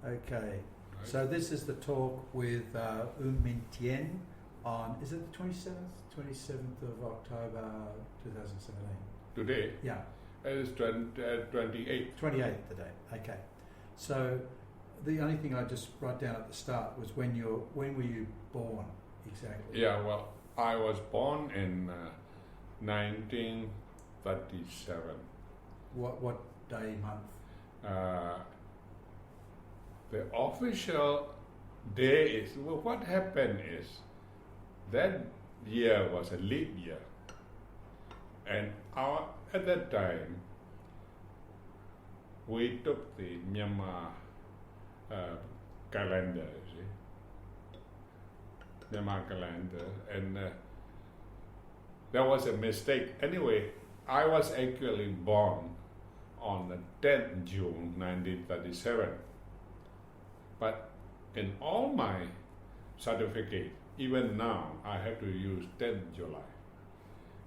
Okay. So this is the talk with Myint Thein on, is it the 27th of October 2017? Today? Yeah. It is 28th. 28th today. Okay. So the only thing I just wrote down at the start was when were you born exactly? Yeah, well, I was born in 1937. What day, month? The official day is, well, what happened is that year was a leap year, and at that time we took the Myanmar calendar, you see, Myanmar calendar, and there was a mistake. Anyway, I was actually born on the 10th June 1937. But in all my certificate, even now, I have to use 10th July.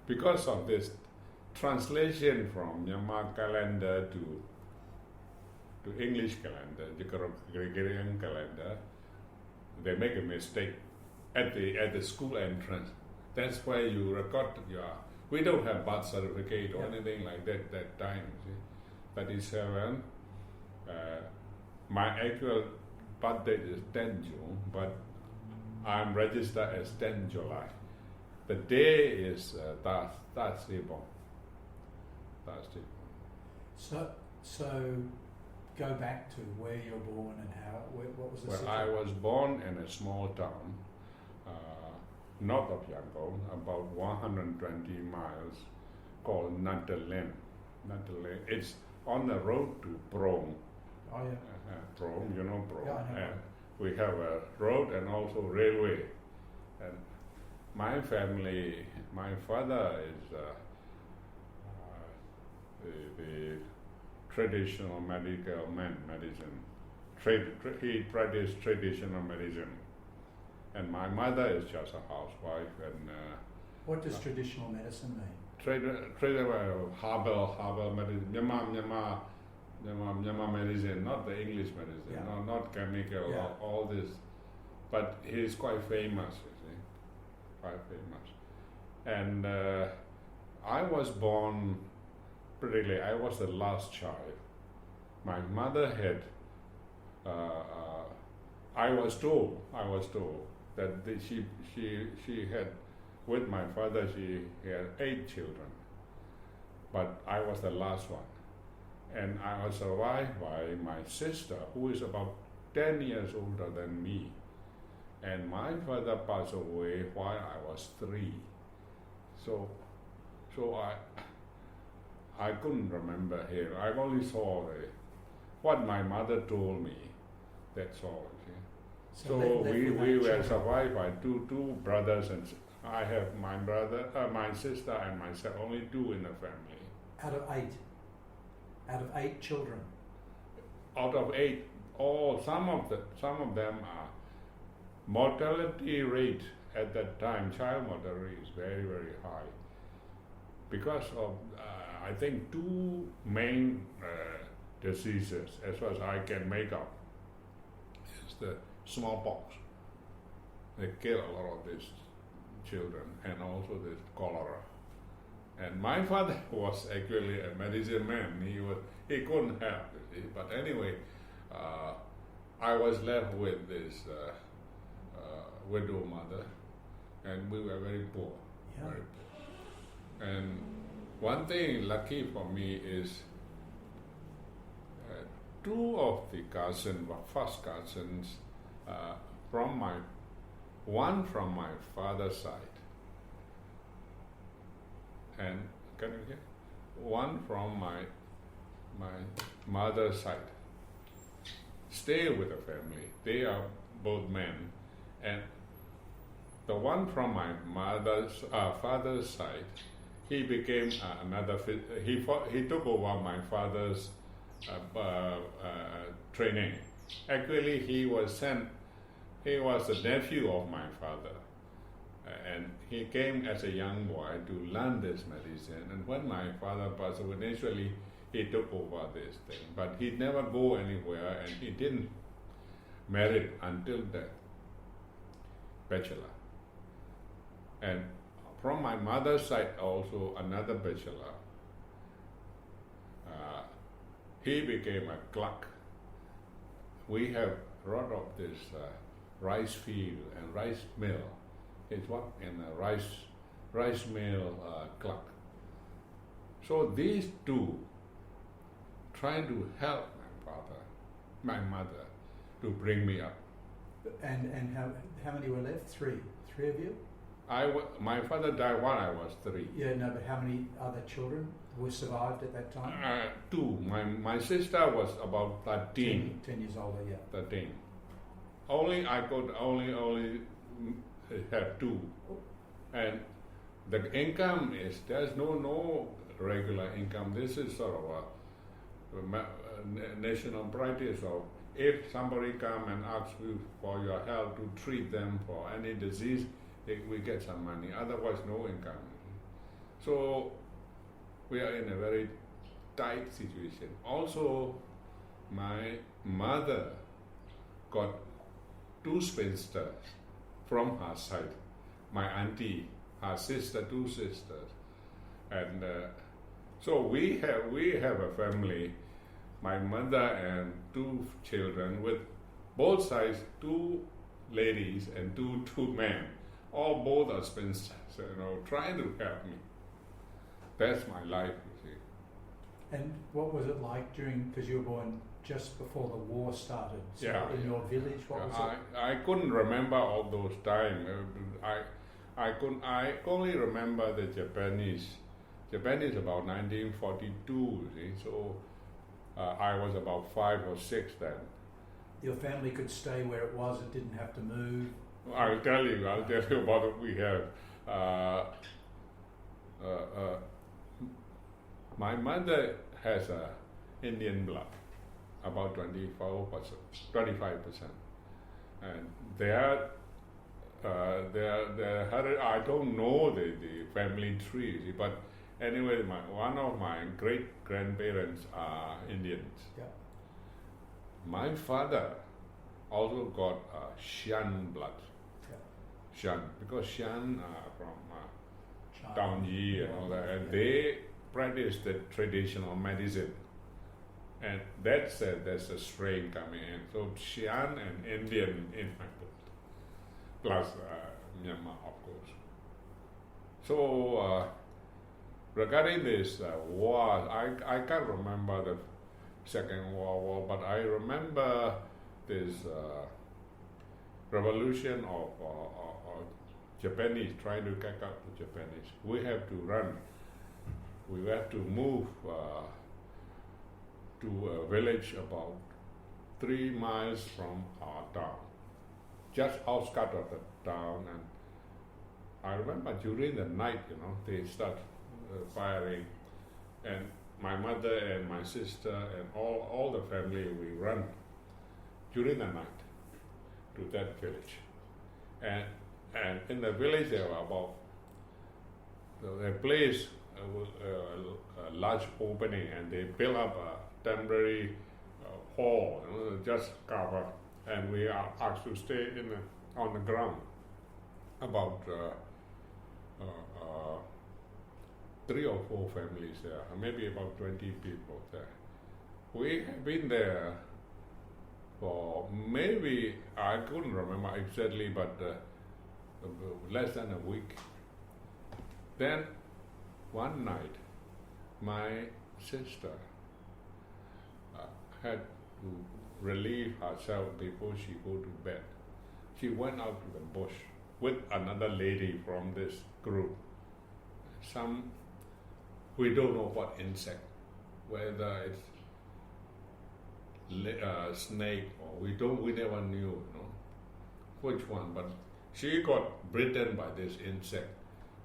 Because of this translation from Myanmar calendar to English calendar, the Gregorian calendar, they make a mistake at the school entrance. That's why you record we don't have birth certificate or anything like that time. See? 37. My actual birth date is 10 June, but I'm registered as 10 July. The day is Thursday born. So go back to where you're born and what was the situation? I was born in a small town, north of Yangon, about 120 miles, called Nathalie. It's on the road to Prong. Oh yeah. Prong, you know Prong. Yeah, I know. And we have a road and also railway. And my family, my father is the traditional medical man, medicine. He practiced traditional medicine. And my mother is just a housewife. And what does traditional medicine mean? Herbal medicine, Myanmar medicine, not the English medicine, not chemical, all this. But he's quite famous, you see, quite famous. And I was born pretty late. I was the last child. My mother had, I was told that she had, with my father, she had 8 children, but I was the last one. And I was survived by my sister, who is about 10 years older than me. And my father passed away while I was 3. So I couldn't remember him. I only saw what my mother told me. That's all. Okay? So we were survived by two brothers, and I have my brother, my sister, and myself. Only 2 in the family. Out of 8. Out of 8 children. Out of 8, some of them are mortality rate at that time. Child mortality is very, very high because of I think 2 main diseases, as far as I can make out, is the smallpox. They kill a lot of these children, and also the cholera. And my father was actually a medicine man. He couldn't help it. But anyway, I was left with this widow mother, and we were very poor, very poor. And one thing lucky for me is 2 of the cousins, first cousins, one from my father's side, and can you hear? One from my mother's side stay with the family. They are both men, and the one from my father's side, he became he took over my father's training. Actually, he was the nephew of my father. And he came as a young boy to learn this medicine. And when my father passed away, initially he took over this thing. But he never go anywhere, and he didn't married until death, bachelor. And from my mother's side also another bachelor. He became a clerk. We have a lot of this rice field and rice mill. It's worked in a rice mill clerk. So these two trying to help my mother to bring me up. And how many were left? Three of you? My father died when I was 3. Yeah, no, but how many other children were survived at that time? 2. My sister was about 13. 10 years older, yeah. 13. I could only have 2. And the income is, there's no regular income. This is sort of a national practice of, if somebody come and asks you for your help to treat them for any disease, we get some money, otherwise no income. So we are in a very tight situation. Also, my mother got 2 spinsters from her side. My auntie, her sister, 2 sisters. And so we have a family, my mother and 2 children with both sides, 2 ladies and two men. Both are spinsters, trying to help me. That's my life, you see. And what was it like because you were born just before the war started? So in your village, what was it? I couldn't remember all those times. I only remember the Japanese. Japanese about 1942, you see. So I was about 5 or 6 then. Your family could stay where it was; it didn't have to move. I'll tell you about what we have. My mother has Indian blood, about 25%, and I don't know the family tree, but anyway, one of my great grandparents are Indians. Yeah. My father also got Shan blood. Shan, because Shan are from Taunji and all that, and they practice the traditional medicine, and there's a strain coming in. So Shan and Indian in my blood, plus Myanmar, of course. So regarding this war, I can't remember the Second World War, but I remember this revolution of Japanese trying to catch up to Japanese. We have to run. We have to move to a village about 3 miles from our town, just outskirts of the town. And I remember during the night, they start firing, and my mother and my sister and all the family, we run during the night to that village. And in the village there were about a place, a large opening, and they built up a temporary hall, just cover, and we are asked to stay on the ground. About 3 or 4 families there, maybe about 20 people there. We have been there for maybe, I couldn't remember exactly, but less than a week. Then one night, my sister had to relieve herself before she go to bed. She went out to the bush with another lady from this group. We don't know what insect, whether it's snake or we never knew, which one. But she got bitten by this insect.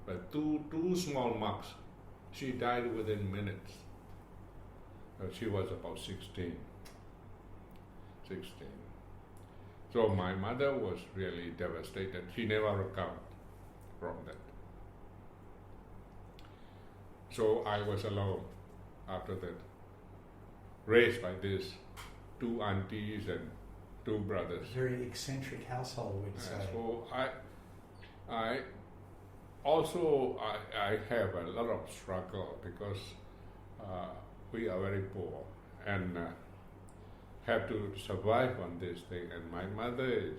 But two small marks. She died within minutes. She was about 16. So my mother was really devastated. She never recovered from that. So I was alone after that, raised by these 2 aunties and two brothers. Very eccentric household, we'd say. So I also I have a lot of struggle because we are very poor and have to survive on this thing. And my mother is,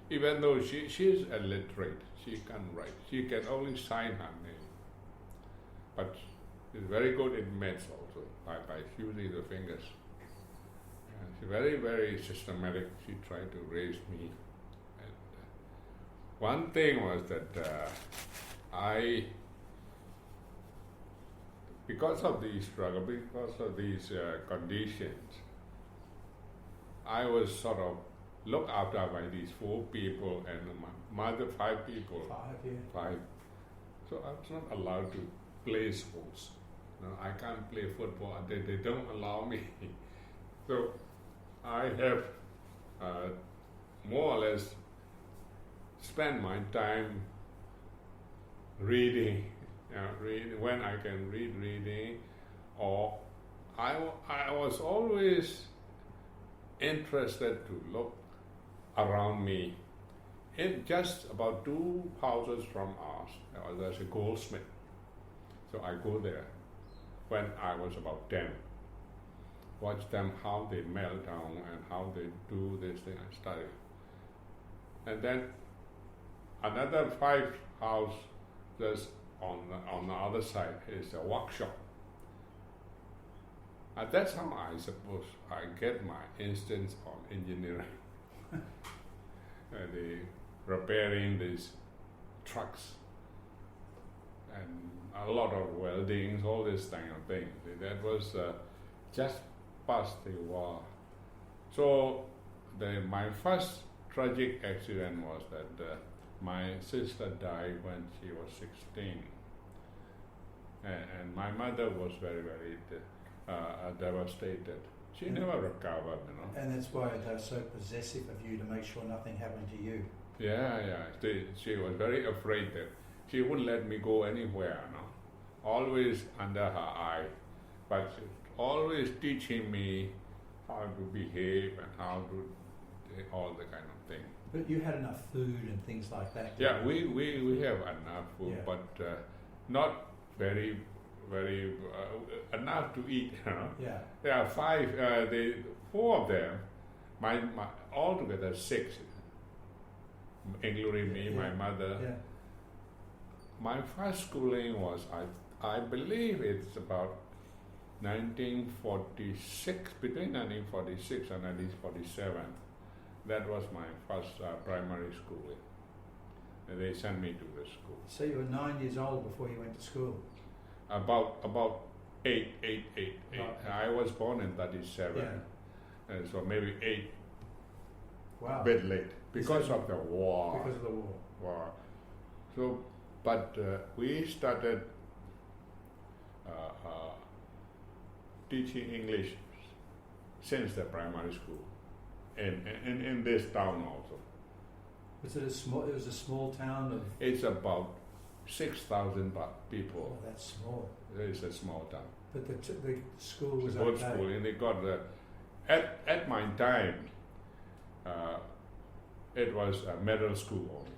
even though she is illiterate, she can't write. She can only sign her name, but she's very good in maths also by using the fingers. And she's very, very systematic. She tried to raise me. And one thing was that because of these struggle, because of these conditions, I was sort of looked after by these 4 people and my mother 5 people. 5, yeah. 5. So I was not allowed to play sports. No, I can't play football. They don't allow me. So I have more or less spent my time reading. When I can reading, or I was always interested to look around me. In just about 2 houses from us, there's a goldsmith. So I go there when I was about 10. Watch them how they melt down and how they do this thing. I study. And then another 5 houses just on the other side is a workshop. And that's how I suppose I get my instance on engineering. They repairing these trucks and a lot of weldings, all this kind of thing. That was just past the war. So my first tragic accident was that my sister died when she was 16, and my mother was very, very devastated. She never recovered, And that's why they're so possessive of you, to make sure nothing happened to you. Yeah. She was very afraid that she wouldn't let me go anywhere, Always under her eye, but always teaching me how to behave and how to all the kind of thing. But you had enough food and things like that. Yeah, we have enough food, Yeah. but not very enough to eat. Yeah. There are 5, 4 of them. My altogether 6, including me, my mother. Yeah. My first schooling was I believe it's about 1946, between 1946 and 1947. That was my first primary schooling. And they sent me to the school. So you were 9 years old before you went to school? About 8. Right. I was born in 37. Yeah. And so maybe 8, Wow. a bit late, because of the war. Because of the war. So, but we started teaching English since the primary school, in this town also. Was it a small? It was a small town of. It's about 6,000 people. Oh, that's small. It's a small town. But the school was Good okay. school, and they got the at my time. It was a middle school only.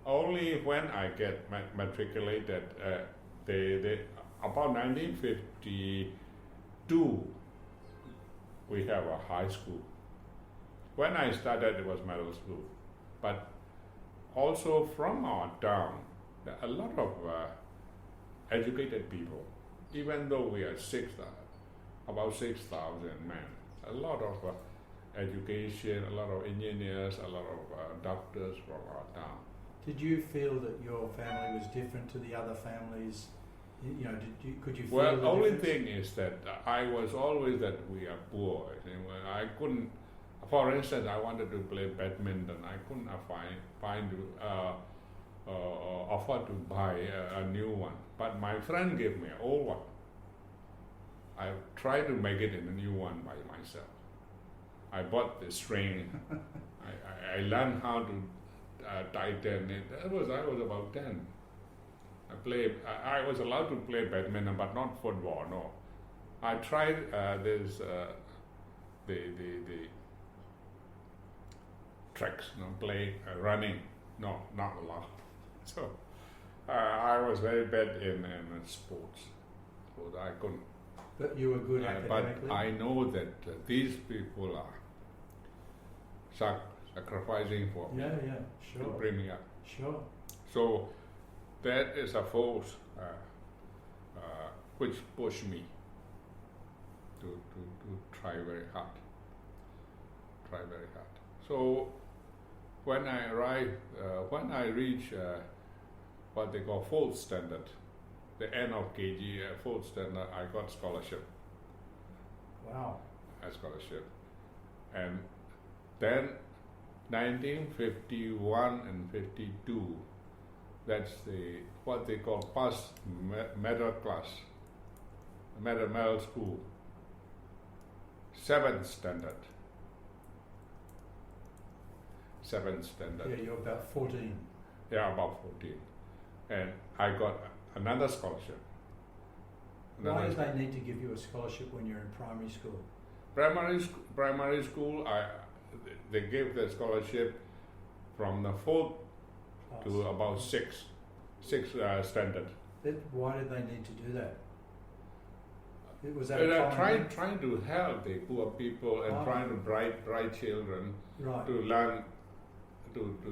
Only when I get matriculated, they about 1952, we have a high school. When I started, it was middle school, but also from our town, there are a lot of educated people. Even though we are about 6,000 men, a lot of education, a lot of engineers, a lot of doctors from our town. Did you feel that your family was different to the other families? Could you feel Well, the only difference? thing is that I was always that we are poor. I couldn't, for instance, I wanted to play badminton. I couldn't find afford to buy a new one. But my friend gave me an old one. I tried to make it in a new one by myself. I bought the string. I learned how to tighten it. I was about 10. I was allowed to play badminton, but not football. No, I tried this the tracks, play, running. No, not a lot. So I was very bad in sports, so I couldn't. But you were good academically? But I know that these people are sacrificing for me sure. to bring me up. Sure. So that is a force which pushed me to try very hard. So when I reach what they call fourth standard, the end of KG, fourth standard, I got scholarship. Wow. A scholarship. And then 1951 and 52, that's what they call past middle class, middle school, 7th standard. Yeah, you're about 14. Yeah, about 14. And I got another scholarship. Why did they need to give you a scholarship when you're in primary school? Primary school, they gave the scholarship from the 4th to about 6th standard. Why did they need to do that? Was that trying to help the poor people and trying to bright children to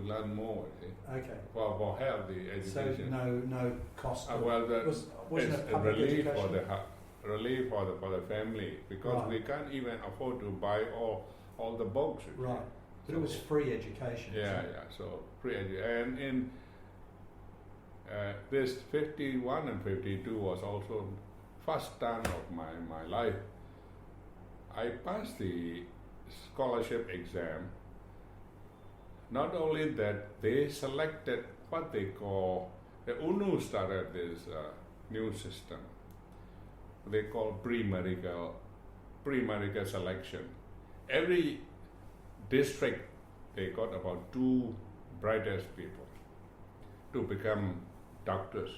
learn more. Okay. For help the education. So no cost. Wasn't it public relief education? Relief for the family, because we can't even afford to buy all the books. Right. But it was free education. Yeah. So free education, and in this 51 and 52 was also first time of my life. I passed the scholarship exam. Not only that, they selected what they call, the UNU started this new system. They call pre-medical selection. Every district, they got about 2 brightest people to become doctors.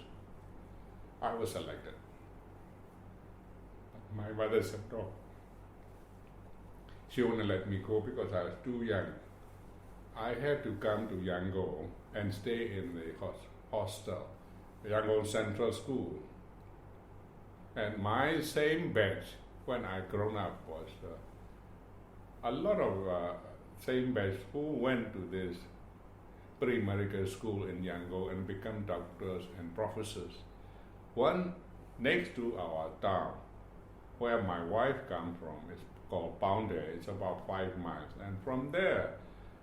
I was selected. My mother said no. She wouldn't let me go because I was too young. I had to come to Yangon and stay in the hostel, Yangon Central School. And my same batch when I grown up was a lot of same batch who went to this pre-medical school in Yangon and become doctors and professors. One next to our town, where my wife comes from, is called Pounder. It's about 5 miles. And from there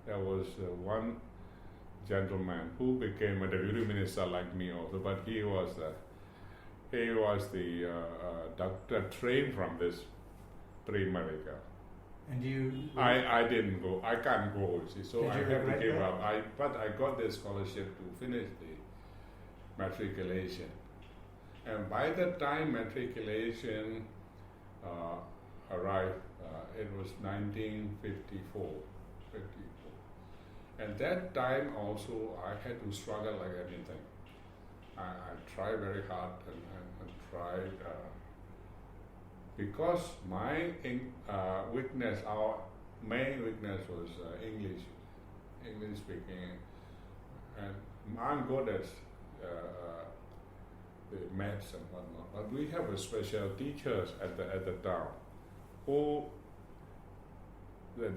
was one gentleman who became a deputy minister like me also, but he was the doctor trained from this pre-medical. And you? I didn't go. I can't go. See, so I have to give up. But I got the scholarship to finish the matriculation. And by the time matriculation arrived, it was 1954. And that time also I had to struggle like anything. I tried very hard and tried because my weakness, our main weakness was English speaking, and I'm good at the maths and whatnot. But we have a special teachers at the town who the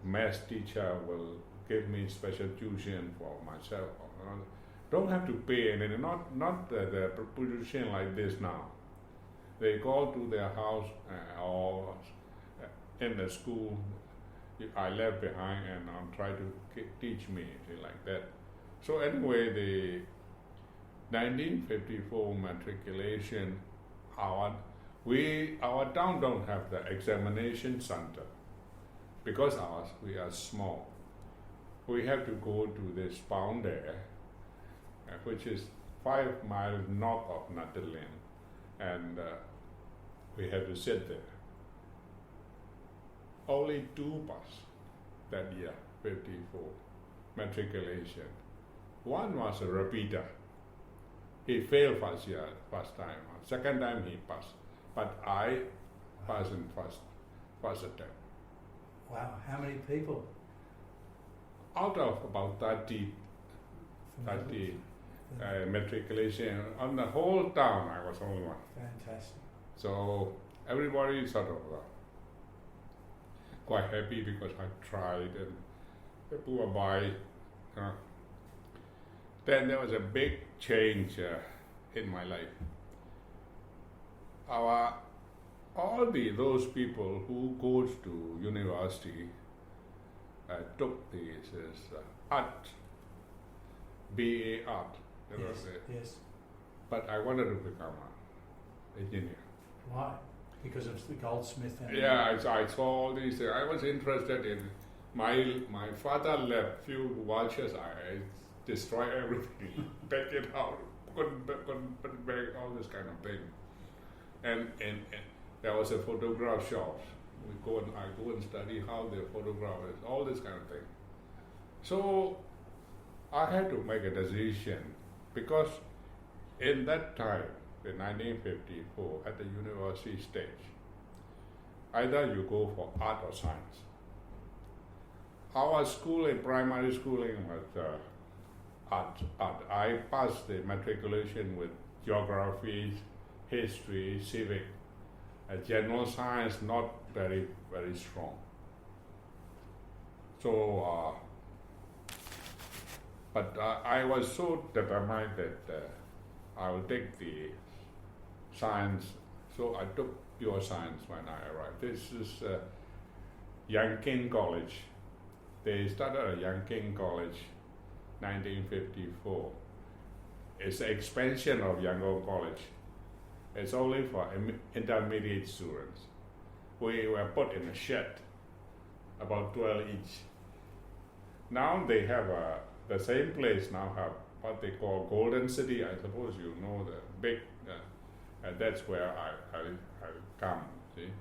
math teacher will give me special tuition for myself. Don't have to pay anything. Not the position like this now. They call to their house or in the school I left behind and try to teach me like that. So anyway, the 1954 matriculation, our town don't have the examination center because we are small. We have to go to this pound there, which is 5 miles north of Natterlin, and we have to sit there. Only 2 passed that year, 54, matriculation. One was a repeater. He failed first time. Second time he passed, but I passed in first attempt. Wow, how many people? out of about 30 matriculation, on the whole town, I was only one. Fantastic. So everybody sort of quite happy because I tried and people were by. Then there was a big change in my life. Those people who goes to university took this art, BA art. Yes. But I wanted to become an engineer. Why? Because of the goldsmith and... Yeah, I saw all these things. I was interested in... My father left few vouchers. I destroyed everything, take it out, couldn't put it back, all this kind of thing. And there was a photograph shop. I go and study how the photograph is, all this kind of thing. So I had to make a decision because in that time, in 1954, at the university stage, either you go for art or science. Our schooling, primary schooling was art. I passed the matriculation with geography, history, civic, general science not very, very strong. So, but I was so determined that I will take the science. So I took pure science when I arrived. This is Yankin College. They started at Yankin College 1954. It's an expansion of Yangon College. It's only for intermediate students. We were put in a shed, about 12 each. Now they have the same place now have what they call Golden City. I suppose you know the big, that's where I come, see.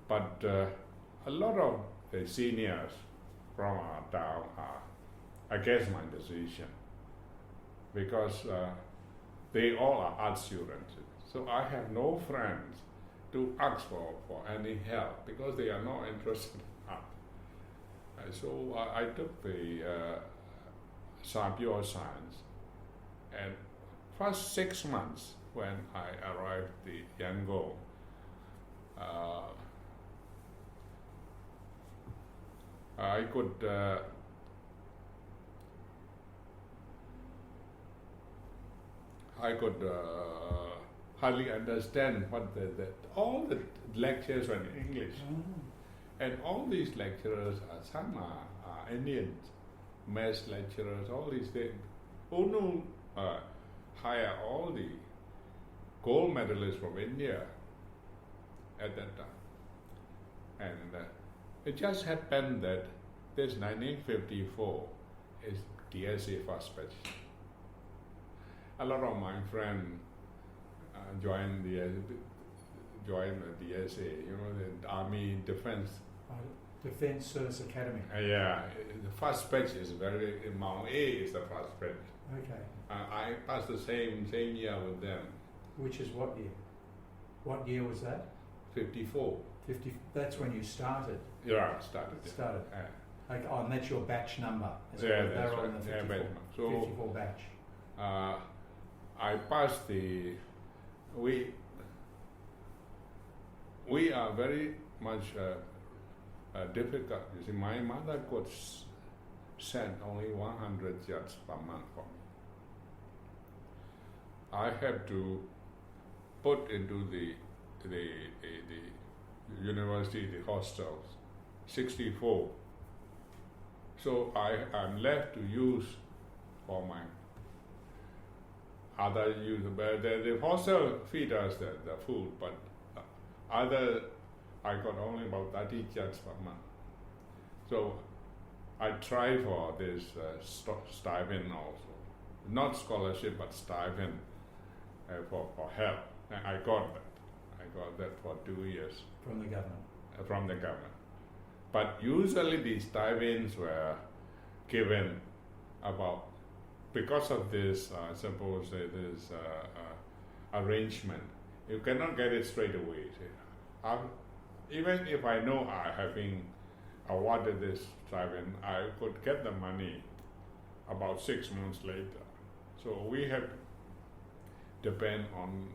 But a lot of the seniors from our town are against my decision because they all are art students. So I have no friends to ask for any help because they are not interested in art. So I took the pure science, and first 6 months when I arrived at Yangon, I could hardly understand what all the lectures were in English. And all these lecturers, some are Indians, maths lecturers, all these things, who knew hire all the gold medalists from India at that time. And it just happened that this 1954 is DSA first batch. A lot of my friends joined the DSA, the Army Defense. Defense Service Academy. Yeah, the first batch is Mount A is the first batch. Okay. I passed the same year with them. Which is what year? What year was that? 54. 50. That's when you started. Yeah, started. Started. Yeah. Okay, and that's your batch number. Yeah, that's they're right. on the 54, Yeah, so 54 batch. I passed we are very much difficult. You see, my mother could send only 100 kyats per month for me. I have to put into the university, the hostels, 64. So I'm left to use for my other use. But the hostel feed us the food, but I got only about 30 kyats per month. So I try for this stipend also. Not scholarship, but stipend for help. And I got that. I got that for 2 years. From the government? From the government. But usually these stipends were given because of this, suppose this arrangement, you cannot get it straight away. Even if I know I having awarded this stipend, I could get the money about 6 months later. So we have depend on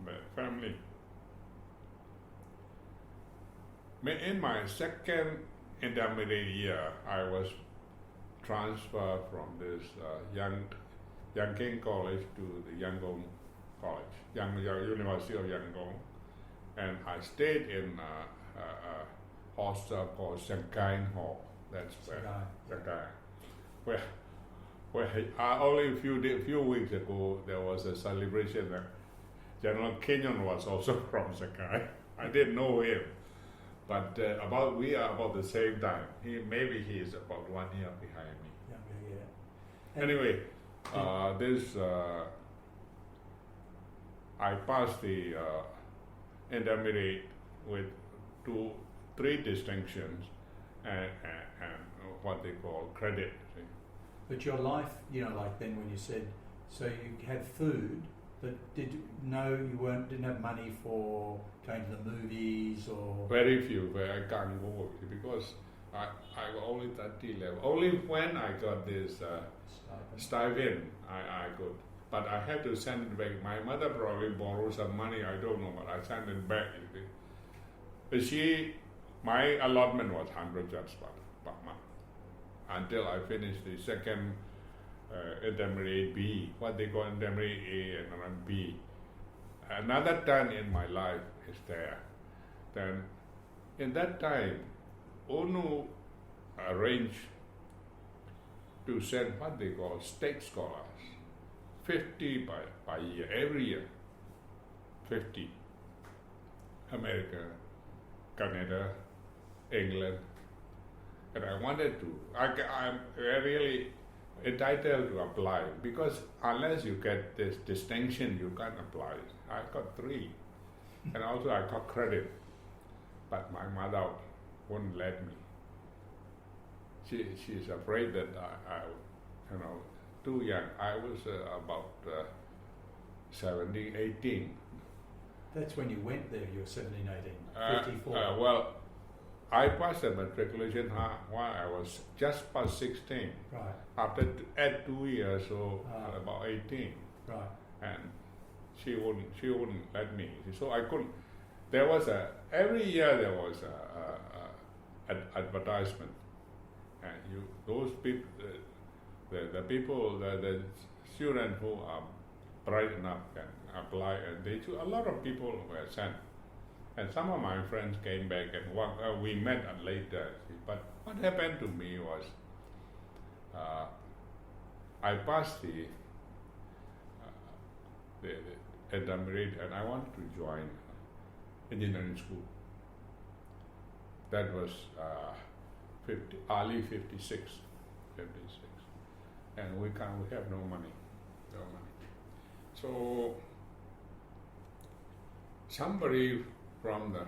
the family. In my second intermediate year, I was transferred from this Yangon College to the Yangon College, University of Yangon, and I stayed in a hostel called Shanghai Hall. That's where only a few weeks ago there was a celebration that General Kenyon was also from Shanghai. I didn't know him, but we are about the same time. Maybe he is about 1 year behind me. Yeah. Anyway, I passed the intermediate with 3 distinctions and what they call credit. But your life, like then when you said, so you had food, but didn't have money for going to the movies or? Very few, where I can't go because I was only 30 level. Only when I got this stipend, I could. But I had to send it back. My mother probably borrowed some money, I don't know, but I sent it back. But my allotment was 100 kyats per month until I finished the second intermediate B, what they call intermediate A and then B. Another turn in my life is there. Then, in that time, UNU arranged to send what they call state scholars, 50 by year, every year, 50. America, Canada, England, and I wanted to. I'm really entitled to apply because unless you get this distinction, you can't apply. I got 3, and also I got credit, but my mother wouldn't let me. She's afraid that I too young. I was about 17, 18. That's when you went there. You were 17, 18, 54. Well, I passed the matriculation while I was just past 16. Right. After 2 years, so about 18. Right. And she wouldn't let me. So I couldn't. Every year there was an advertisement, and those people, the students who are bright enough can apply, and a lot of people were sent. And some of my friends came back and we met later. But what happened to me was I passed the intermediate and I wanted to join engineering school. That was early 56. And we have no money. So somebody from the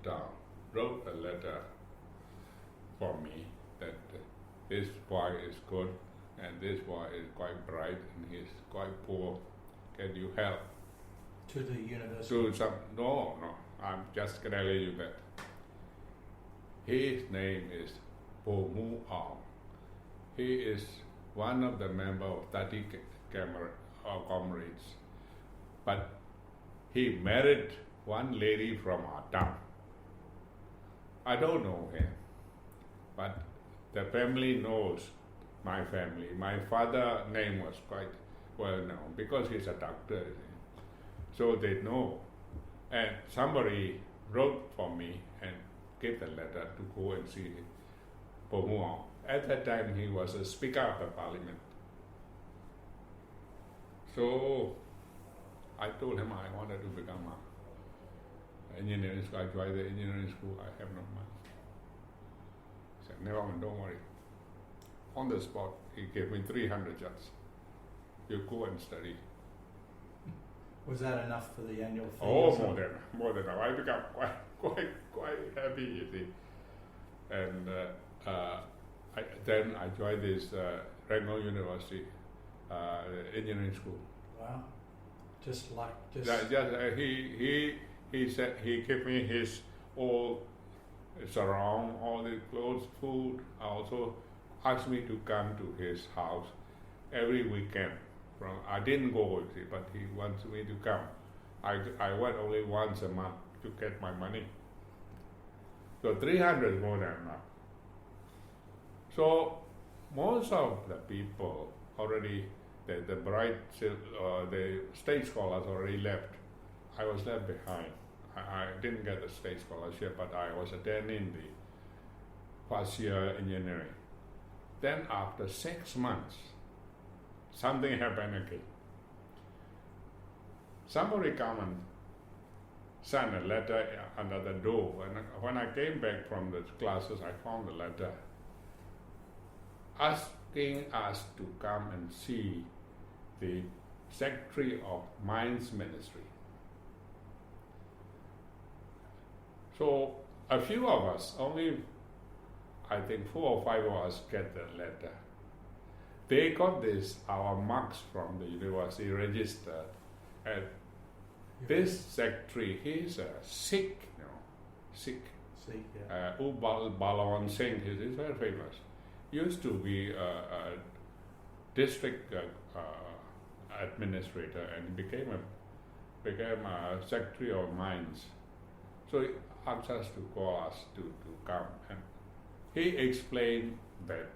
town wrote a letter for me that this boy is good and this boy is quite bright and he's quite poor. Can you help? To the university? No, I'm just telling you that. His name is Po Mu Aung. He is one of the members of 30 comrades, but he married one lady from our town. I don't know him, but the family knows my family. My father's name was quite well known because he's a doctor, so they know. And somebody wrote for me and gave the letter to go and see Po Mu Aung. At that time, he was a Speaker of the Parliament. So I told him I wanted to become an engineering school. I joined the engineering school. I have no money. He said, never mind, don't worry. On the spot, he gave me 300 kyats. You go and study. Was that enough for the annual fee? Oh, more than enough. I became quite happy, you see. And then I joined this Rangoon University engineering school. Wow. Just he he said he gave me his all sarong, all the clothes, food. Also asked me to come to his house every weekend. I didn't go, you see, but he wants me to come. I went only once a month to get my money. So 300 more than enough. So most of the people already, the state scholars already left. I was left behind. I didn't get the state scholarship, but I was attending the first year engineering. Then after 6 months, something happened again. Somebody come and sent a letter under the door. And when I came back from the classes, I found the letter asking us to come and see the secretary of Mines Ministry. So a few of us, only I think 4 or 5 of us get the letter. They got our marks from the university registered. And this secretary, he's a Sikh, Sikh. Balawan Singh, he's very famous. Used to be a district administrator and became a secretary of mines. So he asked us to call us to come. And he explained that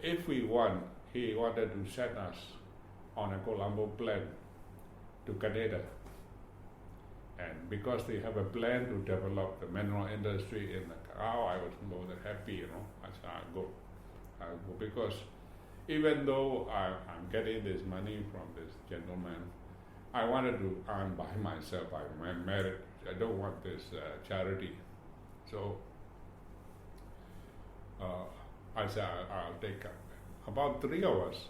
if we want, he wanted to send us on a Colombo plan to Canada. And because they have a plan to develop the mineral industry in the Cacao, I was more than happy, I said, I'll go because even though I'm getting this money from this gentleman, I wanted to earn by myself. I'm married. I don't want this charity. So I said, I'll take up. About 3 of us.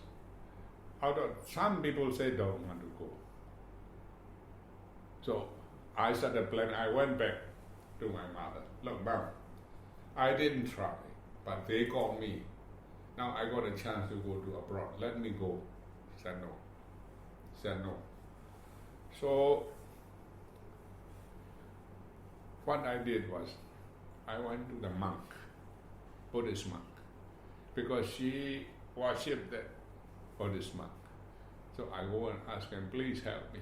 Some people say don't want to go. So I started planning. I went back to my mother. Look, Mom, I didn't try, but they called me. Now I got a chance to go to abroad. Let me go. Said no. So what I did was, I went to the monk, Buddhist monk, because she worshipped that Buddhist monk. So I go and ask him, please help me.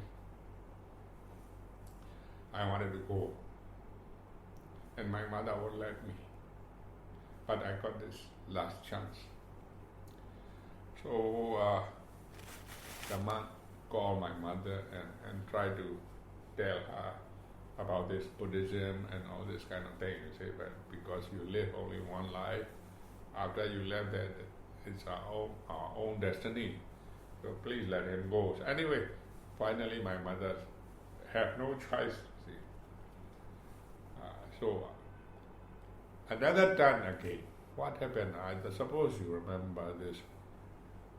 I wanted to go. And my mother won't let me. But I got this last chance. So the monk called my mother and tried to tell her about this Buddhism and all this kind of thing. You say, but because you live only one life, after you left that, it's our own destiny. So please let him go. So anyway, finally my mother had no choice. See. So another time again, what happened? I suppose you remember this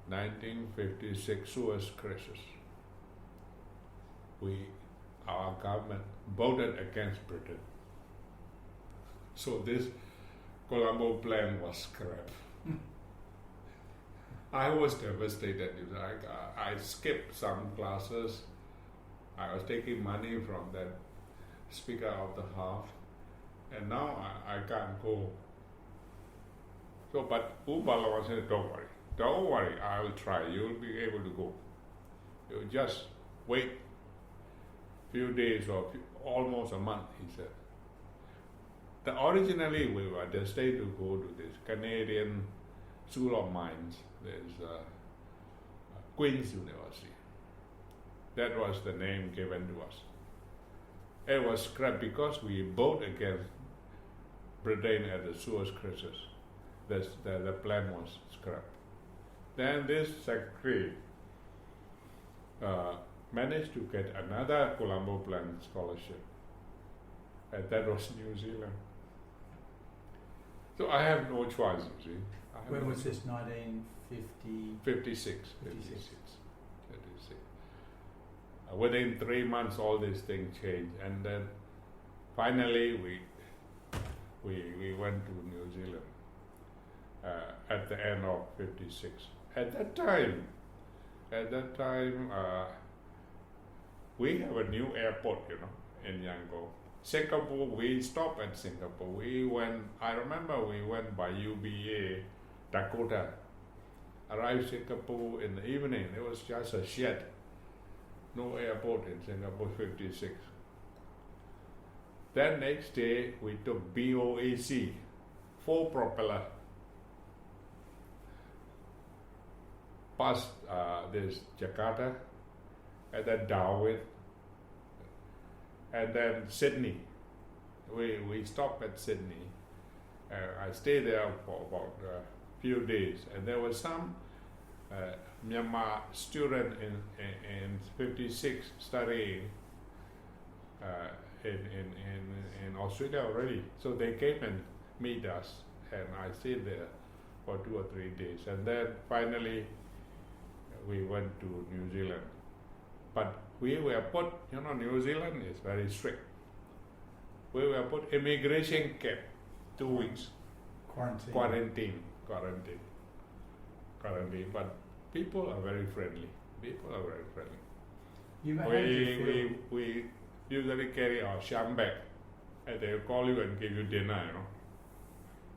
1956 Suez crisis. Our government voted against Britain. So this Colombo plan was scrapped. I was devastated. I skipped some classes. I was taking money from that Speaker of the House, and now I can't go. So, but Ubala said, don't worry, I will try. You will be able to go. You just wait few days or almost a month, he said. Originally, we were destined to go to this Canadian School of Mines. There's Queen's University. That was the name given to us. It was scrapped because we voted against Britain at the Suez crisis. The plan was scrapped. Then this secretary managed to get another Colombo Plan scholarship, and that was New Zealand. So I have no choice, you see. When was this, 1950? 56. Within 3 months, all these things changed, and then finally we went to New Zealand at the end of 56. At that time, we have a new airport, in Yangon. Singapore, we stopped at Singapore. I remember we went by UBA, Dakota. Arrived Singapore in the evening. It was just a shed. No airport in Singapore, 56. Then next day, we took BOAC, 4 propeller, past this Jakarta, and then Darwin, and then Sydney. We stopped at Sydney. I stayed there for about a few days, and there was some Myanmar student in 56 studying in Australia already. So they came and meet us, and I stayed there for 2 or 3 days, and then finally we went to New Zealand. But we were put, New Zealand is very strict. We were put immigration camp, 2 weeks. Quarantine. But people are very friendly. We usually carry our sham bag, and they'll call you and give you dinner,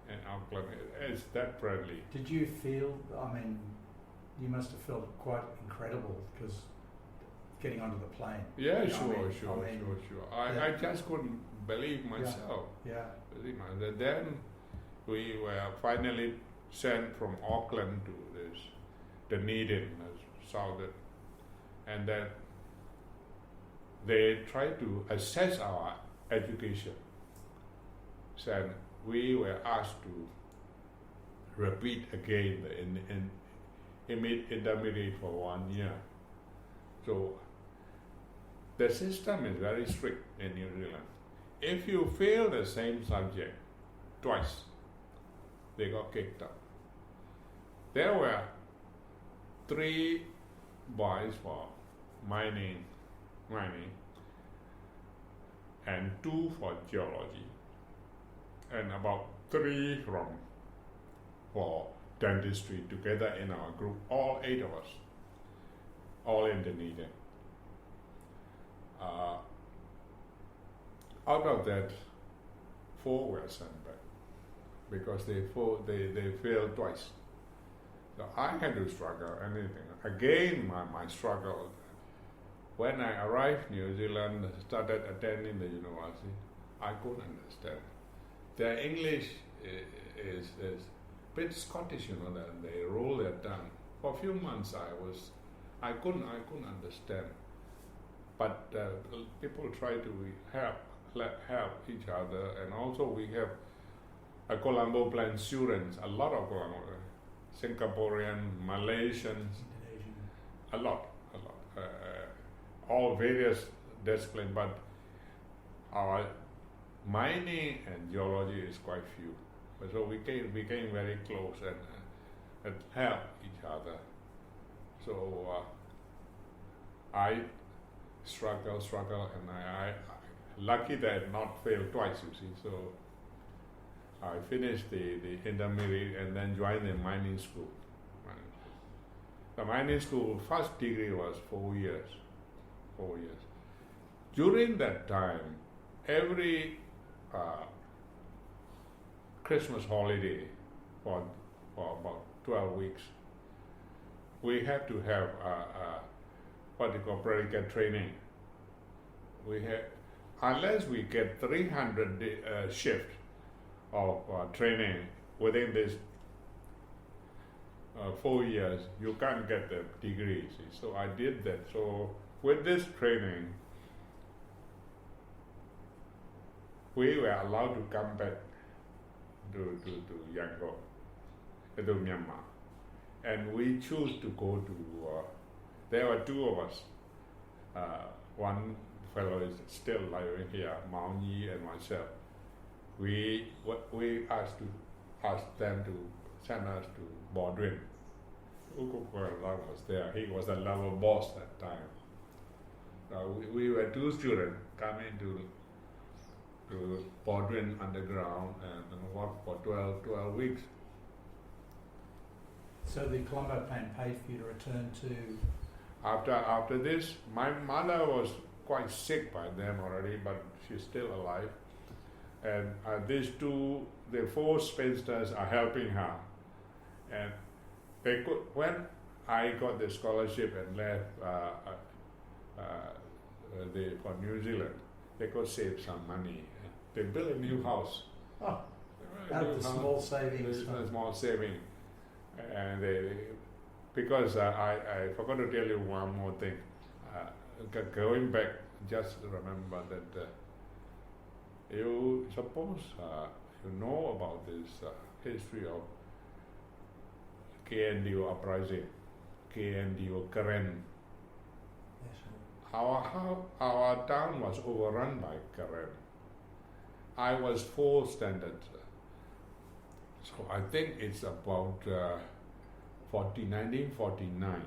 And Auckland is that friendly. Did you feel, you must have felt quite incredible because getting onto the plane. Yeah, sure. I just couldn't believe myself. Yeah. Then we were finally sent from Auckland to Dunedin, southern, and then they tried to assess our education. So we were asked to repeat again the intermediate for 1 year. So the system is very strict in New Zealand. If you fail the same subject twice, they got kicked out. There were 3 boys for mining, and 2 for geology, and about 3 for dentistry together in our group, all 8 of us, all in Dunedin. Out of that, 4 were sent back because they failed twice. So I had to struggle anything. Again, my struggle. When I arrived in New Zealand, started attending the university, I couldn't understand. Their English is a bit Scottish, that they roll their tongue. For a few months I couldn't understand. But people try to help each other, and also we have a Colombo plan students, a lot of Colombo, Singaporean, Malaysians, a lot, all various disciplines, but our mining and geology is quite few. So we became very close and helped each other. So I struggle, and I lucky that I not failed twice, you see. So I finished the intermediate and then joined the mining school. The mining school first degree was 4 years. During that time, every Christmas holiday for about 12 weeks, we had to have what they call predicate training. We had, unless we get 300 shift of training within this 4 years, you can't get the degree. See? So I did that. So with this training, we were allowed to come back to Yangon, to Myanmar, and we chose to go to. There were 2 of us. One fellow is still living here, Myint Thein and myself. We asked them to send us to Baldwin. Ukukualang was there. He was a level boss that time. We were 2 students coming to Baldwin underground and worked for 12 weeks. So the Colombo plan paid for you to return to... After this, my mother was quite sick by then already, but she's still alive. And these two, the four spinsters are helping her. And they could, when I got the scholarship and left for New Zealand, they could save some money. They built a new house. Oh, out of the small savings. Small saving. And because I forgot to tell you one more thing. Going back, just remember that you suppose you know about this history of KNDO uprising, KNDO Karen. Yes, Our town was overrun by Karen. I was 4th standard, so I think it's about 1949.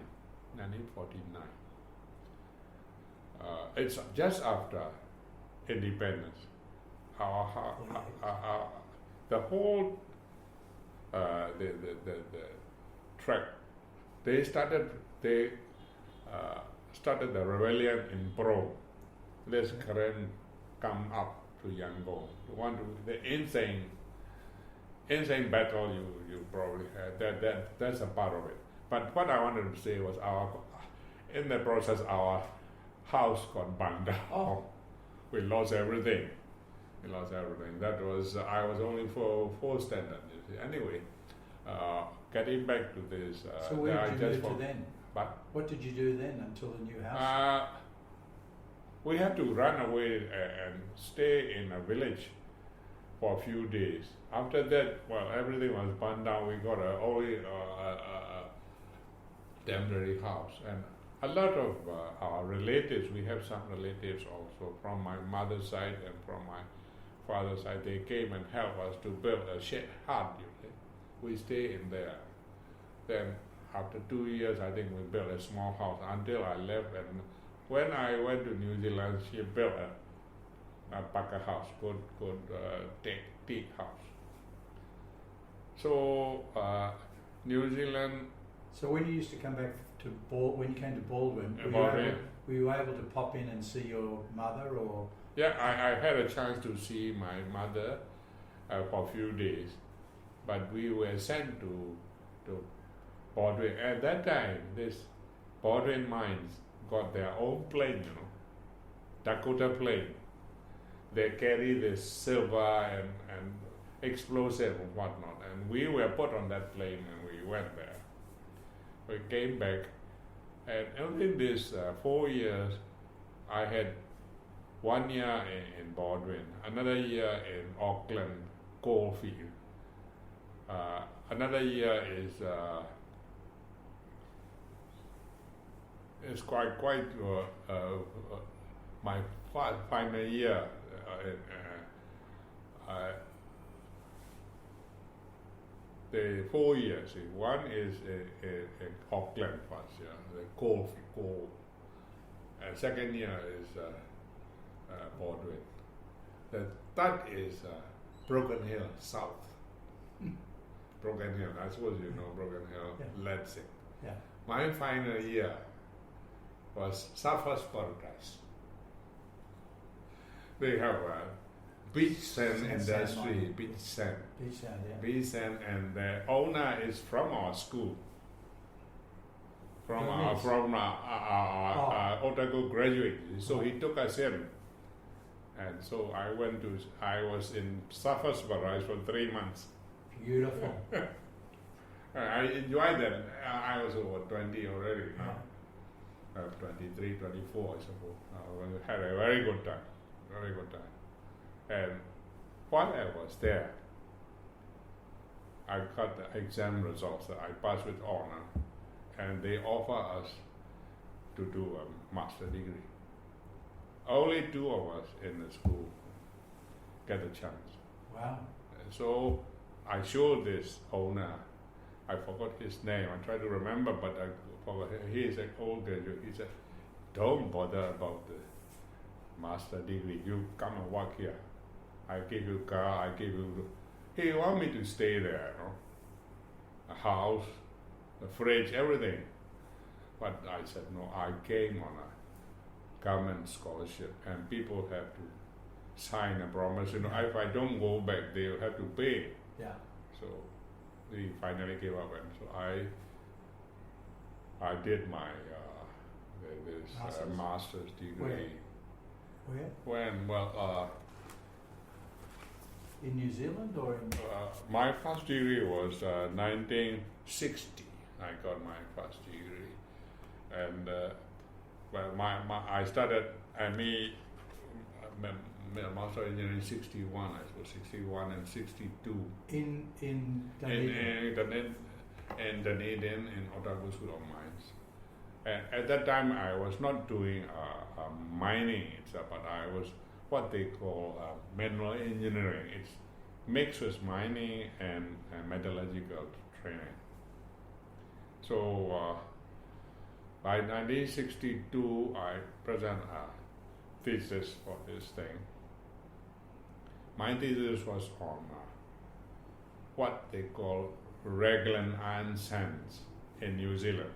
It's just after independence. The whole the track. They started the rebellion in Pro. This Karen come up to Yangon. The insane battle you probably had. That's a part of it. But what I wanted to say was in the process our house got burned down. Oh. We lost everything. That was I was only for 4th standard. Anyway, getting back to this. So where did you move to then? But what did you do then until the new house? We had to run away and stay in a village for a few days. After that, well, everything was burned down. We got only a temporary house. And a lot of our relatives, we have some relatives also from my mother's side and from my father's side, they came and helped us to build a shed hut. We stay in there. Then after 2 years, I think we built a small house until I left. And when I went to New Zealand, she built a packer house, good teak house. So New Zealand. So when you used to come back to when you came to Baldwin, were you able to pop in and see your mother, or? Yeah, I had a chance to see my mother for a few days, but we were sent to Baldwin. At that time, this Baldwin mines got their own plane, Dakota plane. They carry this silver and explosive and whatnot, and we were put on that plane and we went there. We came back, and within these 4 years, I had 1 year in Baldwin, another year in Auckland coalfield, another year is quite my final year. The 4 years. One is in Auckland first, the coal. And second year is Baldwin. The third is Broken Hill South. Broken Hill, I suppose you know Broken Hill, Lansing. Yeah. My final year was Surfers Paradise. They have a beach sand industry, beach sand, and the owner is from our school, from our Otago graduate. So he took us in, and so I was in Surfers Paradise for 3 months. Beautiful. I enjoyed that. I was over 20 already. 23, 24, I suppose. I had a very good time. And while I was there, I got the exam results that I passed with honor, and they offer us to do a master degree. Only 2 of us in the school get a chance. Wow. And so I showed this owner, I forgot his name, I tried to remember, but I forgot. He is an old graduate. He said, don't bother about the master degree, you come and work here. I give you car, I give you. He want me to stay there, a house, a fridge, everything. But I said no. I came on a government scholarship, and people have to sign a promise. If I don't go back, they will have to pay. Yeah. So we finally gave up, and so I did my master's degree. Where? When In New Zealand or in? my first degree was 1960. I got my first degree, and I started master engineering in 61. I suppose 61 and 62. In Dunedin. In Dunedin in Otago School of Mines. And at that time, I was not doing mining itself, but I was what they call mineral engineering. It's mixed with mining and metallurgical training. So by 1962, I present a thesis for this thing. My thesis was on what they call Raglan iron sands in New Zealand.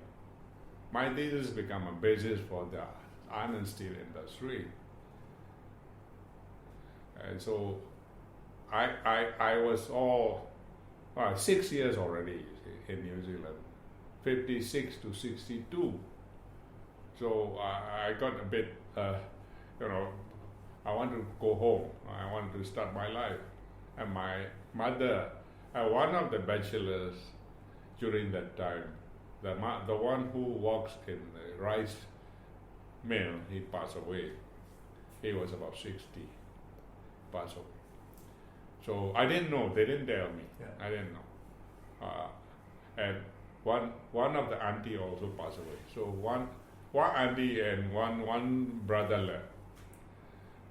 My thesis became a basis for the iron and steel industry. And so I was 6 years already in New Zealand, 56 to 62. So I got a bit, I want to go home. I want to start my life. And my mother, one of the bachelors during that time, the one who works in the rice mill, he passed away. He was about 60, passed away. So I didn't know, they didn't tell me. Yeah. I didn't know. And one of the auntie also passed away. So one auntie and one brother left.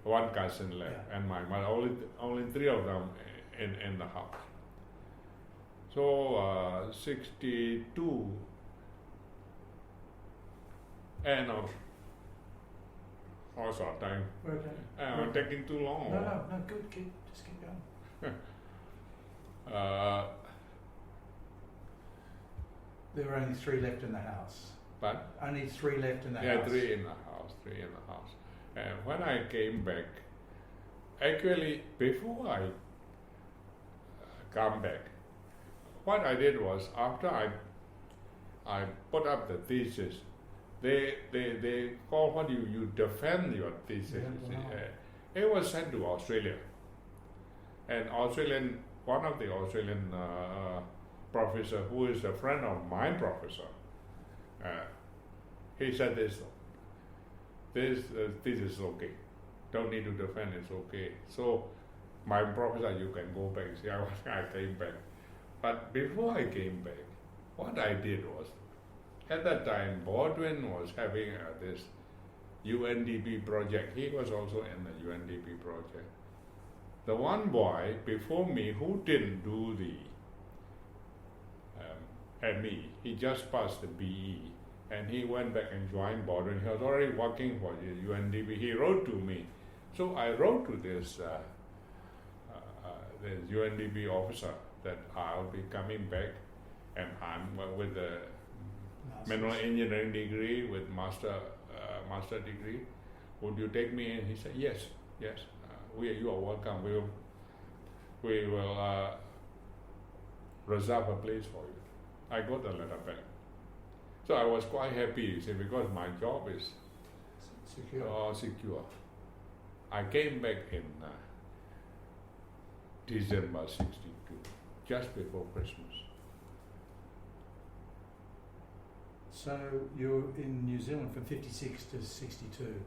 One cousin left, Yeah. and my mother, only three of them in the house. So 62, end of our time. I'm taking too long. No, good. Just keep going. There were only 3 left in the house. But Only 3 left in the house. yeah, three in the house. And when I came back, actually before I come back, what I did was after I put up the thesis, they call what you defend your thesis. Yeah, wow. It was sent to Australia, and one of the Australian professor who is a friend of my professor, he said this is okay, don't need to defend, it's okay. So my professor, you can go back. See, I came back. But before I came back, what I did was, at that time, Baldwin was having this UNDP project. He was also in the UNDP project. The one boy before me who didn't do the ME, he just passed the BE, and he went back and joined Baldwin. He was already working for the UNDP. He wrote to me. So I wrote to this UNDP officer that I'll be coming back, and I'm with the mineral engineering degree with master degree. Would you take me in? He said yes. You are welcome. We will reserve a place for you. I got the letter back. So I was quite happy, you see, because my job is secure. I came back in December 62, just before Christmas. So you're in New Zealand from 56 to 62.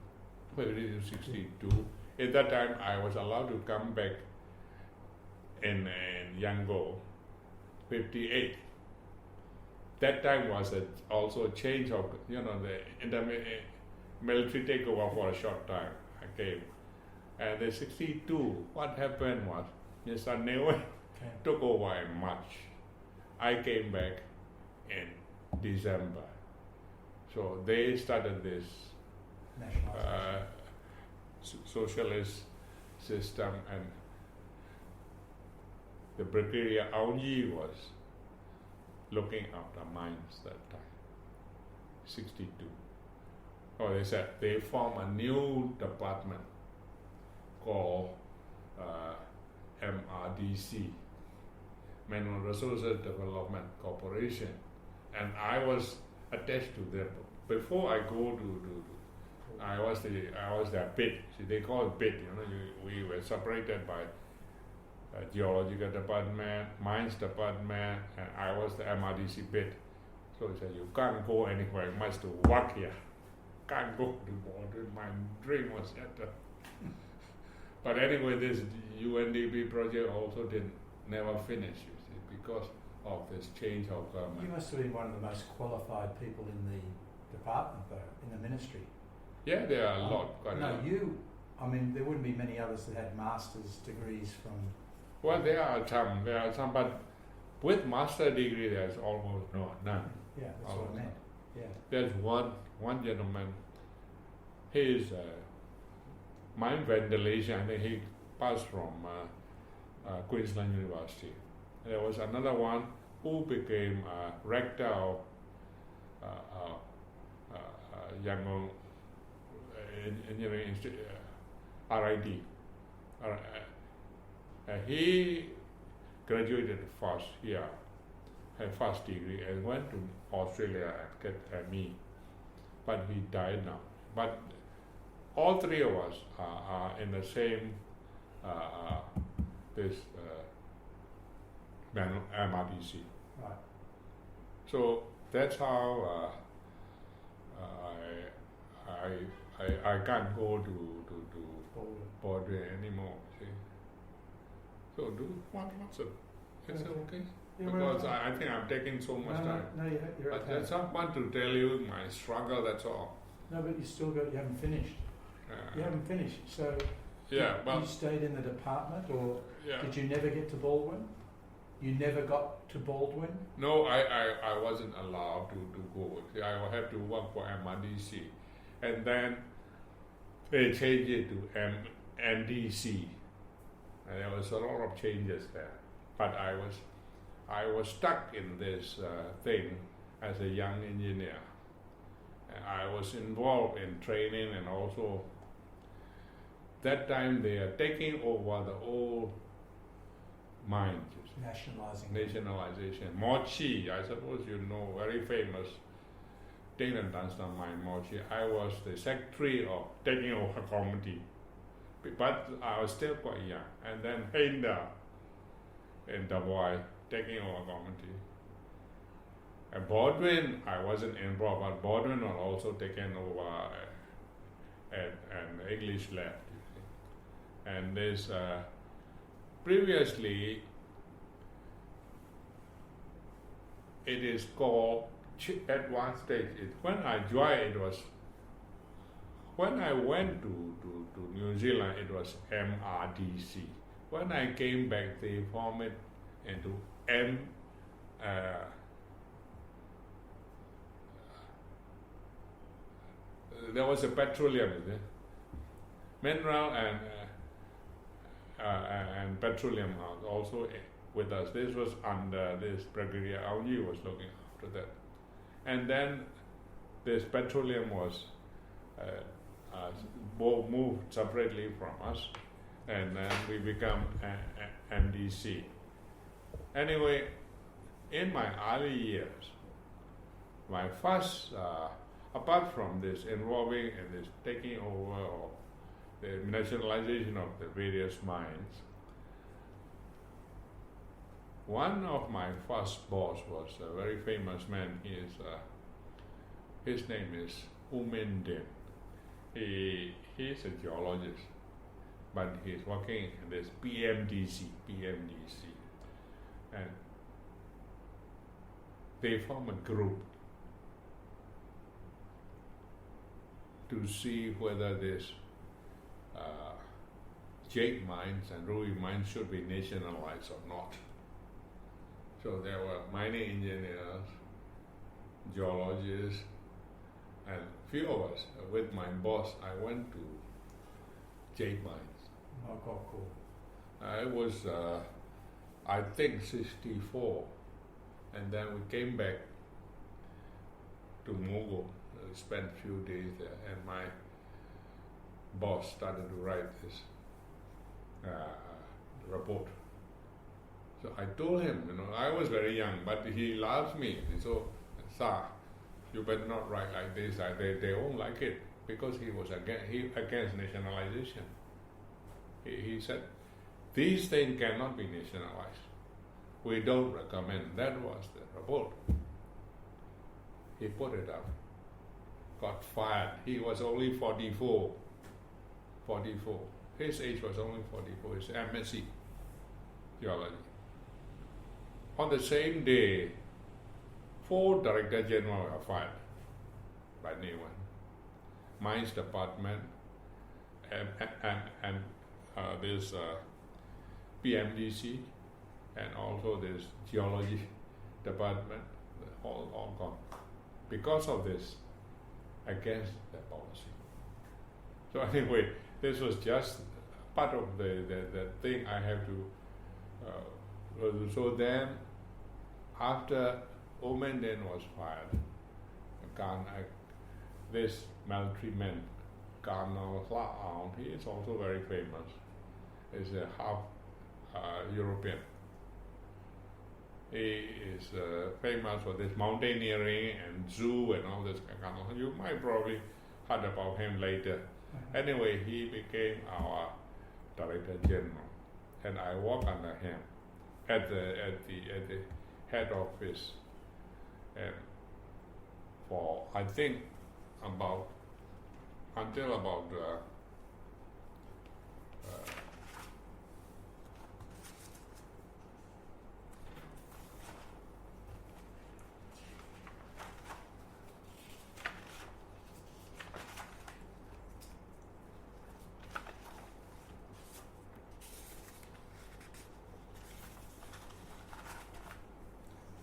Well, it is 62. At that time, I was allowed to come back in Yangon, 58. That time was also a change of, the military takeover for a short time. I came. And in 62, what happened was, Mr. Newell took over in March. I came back in December. So they started this socialist system, and the Brigadier Aounji was looking after mines that time, 62. Oh, they said they formed a new department called MRDC, Mineral Resources Development Corporation, and I was attached to them. Before I go to I was their bid. See, they call it bid. We were separated by geological department, mines department, and I was the MRDC bid. So he said, you can't go anywhere, you must work here. Can't go to border. My dream was that. But anyway, this UNDP project also never finish, you see, because of this change of government. You must have been one of the most qualified people in the department, though, in the ministry. Yeah, there are a lot. There wouldn't be many others that had master's degrees from... Well, there are some, but with master degree, there's almost none. Yeah, that's what I meant. Yeah. There's one gentleman, he is mine ventilation, and he passed from Queensland University. There was another one who became rector of Yangon Engineering Institute, RIT. He graduated first here, had first degree, and went to Australia and get ME. But he died now. But all three of us are in the same MRDC. Right. So that's how I can't go to border anymore. See. So what's it? Is it okay? Yeah, because I think I'm taking so much time. No, you're But okay. I just want to tell you my struggle, that's all. No, but you haven't finished. You haven't finished. So yeah, you stayed in the department, or yeah. did you never get to Baldwin? You never got to Baldwin? No, I wasn't allowed to go. See, I had to work for MRDC. And then they changed it to NDC. And there was a lot of changes there. But I was stuck in this thing as a young engineer. And I was involved in training, and also that time they are taking over the old mines. Nationalization. Mochi, I suppose you know, very famous tin and tungsten mine, Mochi. I was the secretary of taking over committee, but I was still quite young. And then Hinda in Davoi taking over committee. And Baldwin, I wasn't involved, but Baldwin was also taken over and English left. You see. And this previously it is called at one stage. When I joined, it was when I went to New Zealand, it was MRDC. When I came back, they formed it into there was a petroleum, mineral and petroleum also with us. This was under this Brigadier Aoji was looking after that. And then this petroleum was moved separately from us, and then we become MDC. Anyway, in my early years, my first, apart from this involving in this taking over of the nationalization of the various mines, one of my first boss was a very famous man. His name is Myint Thein. He's a geologist, but he's working in this PMDC, and they form a group to see whether this jade mines and ruby mines should be nationalized or not. So there were mining engineers, geologists, and few of us. With my boss, I went to jade mines. Oh, God, cool. I was, I think, 64, and then we came back to Mogo, spent few days there, and my boss started to write this report. So I told him, I was very young, but he loves me. So, sir, you better not write like this. They won't like it, because he was against nationalization. He said, these things cannot be nationalized. We don't recommend. That was the report. He put it up, got fired. He was only 44. His age was only 44. His MSc theology. On the same day, 4 Director General were fired by Nehwan. Mines Department and this PMDC, and also this Geology Department, all gone. Because of this, against the policy. So anyway, this was just part of the thing I have to. So then, after Myint Thein was fired, this military man, Colonel Hla, he is also very famous. He's a half European. He is famous for this mountaineering and zoo and all this kind of. You might probably heard about him later. Anyway, he became our Director General, and I worked under him at the head office, and for I think until about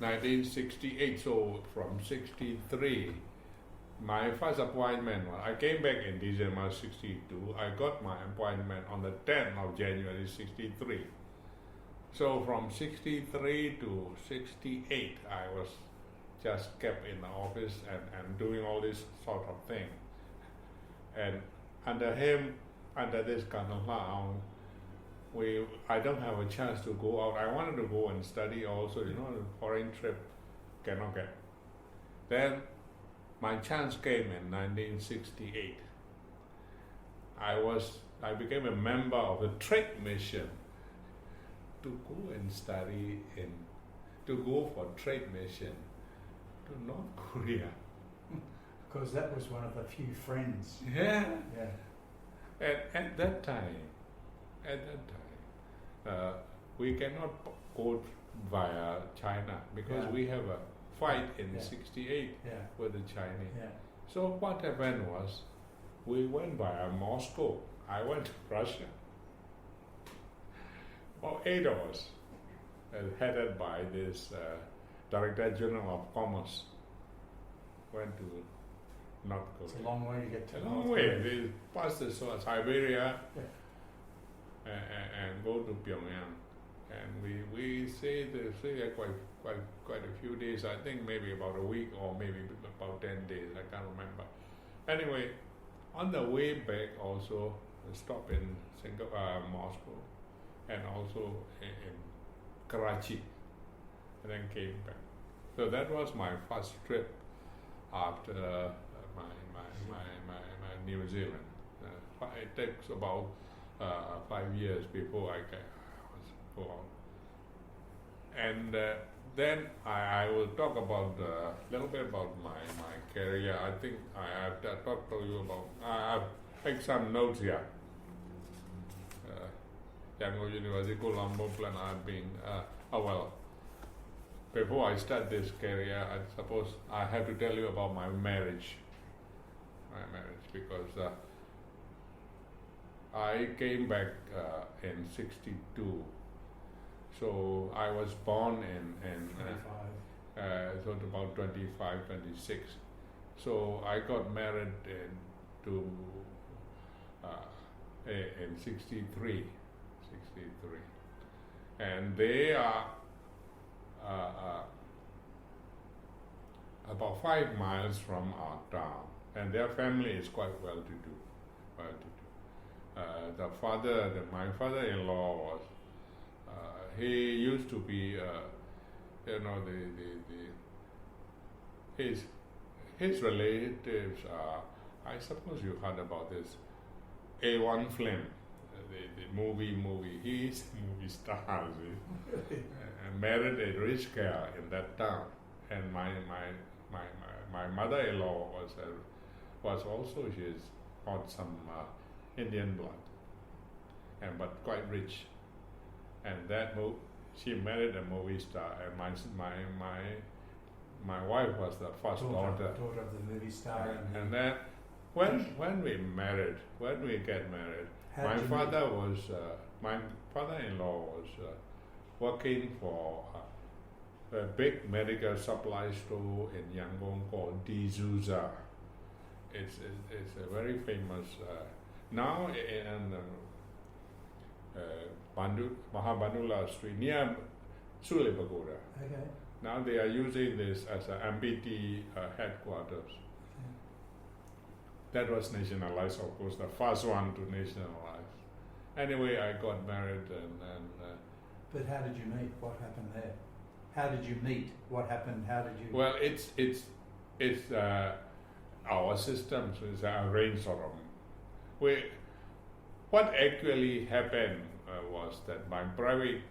1968, so from 63, my first appointment, I came back in December 62, I got my appointment on the 10th of January 63. So from 63 to 68, I was just kept in the office and doing all this sort of thing. And under him, under this kind of law, I don't have a chance to go out. I wanted to go and study also, the foreign trip cannot get. Then my chance came in 1968. I became a member of the trade mission to go and study to go for trade mission to North Korea. Because that was one of the few friends. Yeah. Yeah. And at that time, we cannot go via China because we have a fight in 68 with the Chinese. Yeah. So what happened was, we went via Moscow. I went to Russia. About 8 of us, headed by this Director General of Commerce, went to North Korea. It's a long way to get to. A long way. They passed the Siberia and go to Pyongyang. And we stayed there quite a few days. I think maybe about a week or maybe about 10 days. I can't remember. Anyway, on the way back also, we stopped in Moscow and also in Karachi, and then came back. So that was my first trip after my New Zealand. It takes about 5 years before I was go on. And then I will talk about a little bit about my career. I think I have talked to you about. I have take some notes here. Yangon University, Colombo, Plan I've been. Before I start this career, I suppose I have to tell you about my marriage. Because I came back in 62. So I was born in 25. So about 25, 26. So I got married in 63. And they are about 5 miles from our town, and their family is quite well-to-do. My father-in-law was. He used to be, his relatives are. I suppose you heard about this. A1 film, the movie. He's a movie star. Married a rich girl in that town, and my mother-in-law was also, she's got some Indian blood, but quite rich, and she married a movie star, and my wife was the first daughter of the movie star. And then when we get married, my father-in-law was working for a big medical supply store in Yangon called D'Souza. It's a very famous. Now in Mahabanula Street near Sule Pagoda. Okay. Now they are using this as an MPT headquarters. That was nationalized, of course, the first one to nationalize. Anyway, I got married and But how did you meet? What happened there? How did you meet? What happened? How did you? Well, it's our system, so it's arranged sort of. What actually happened was that my private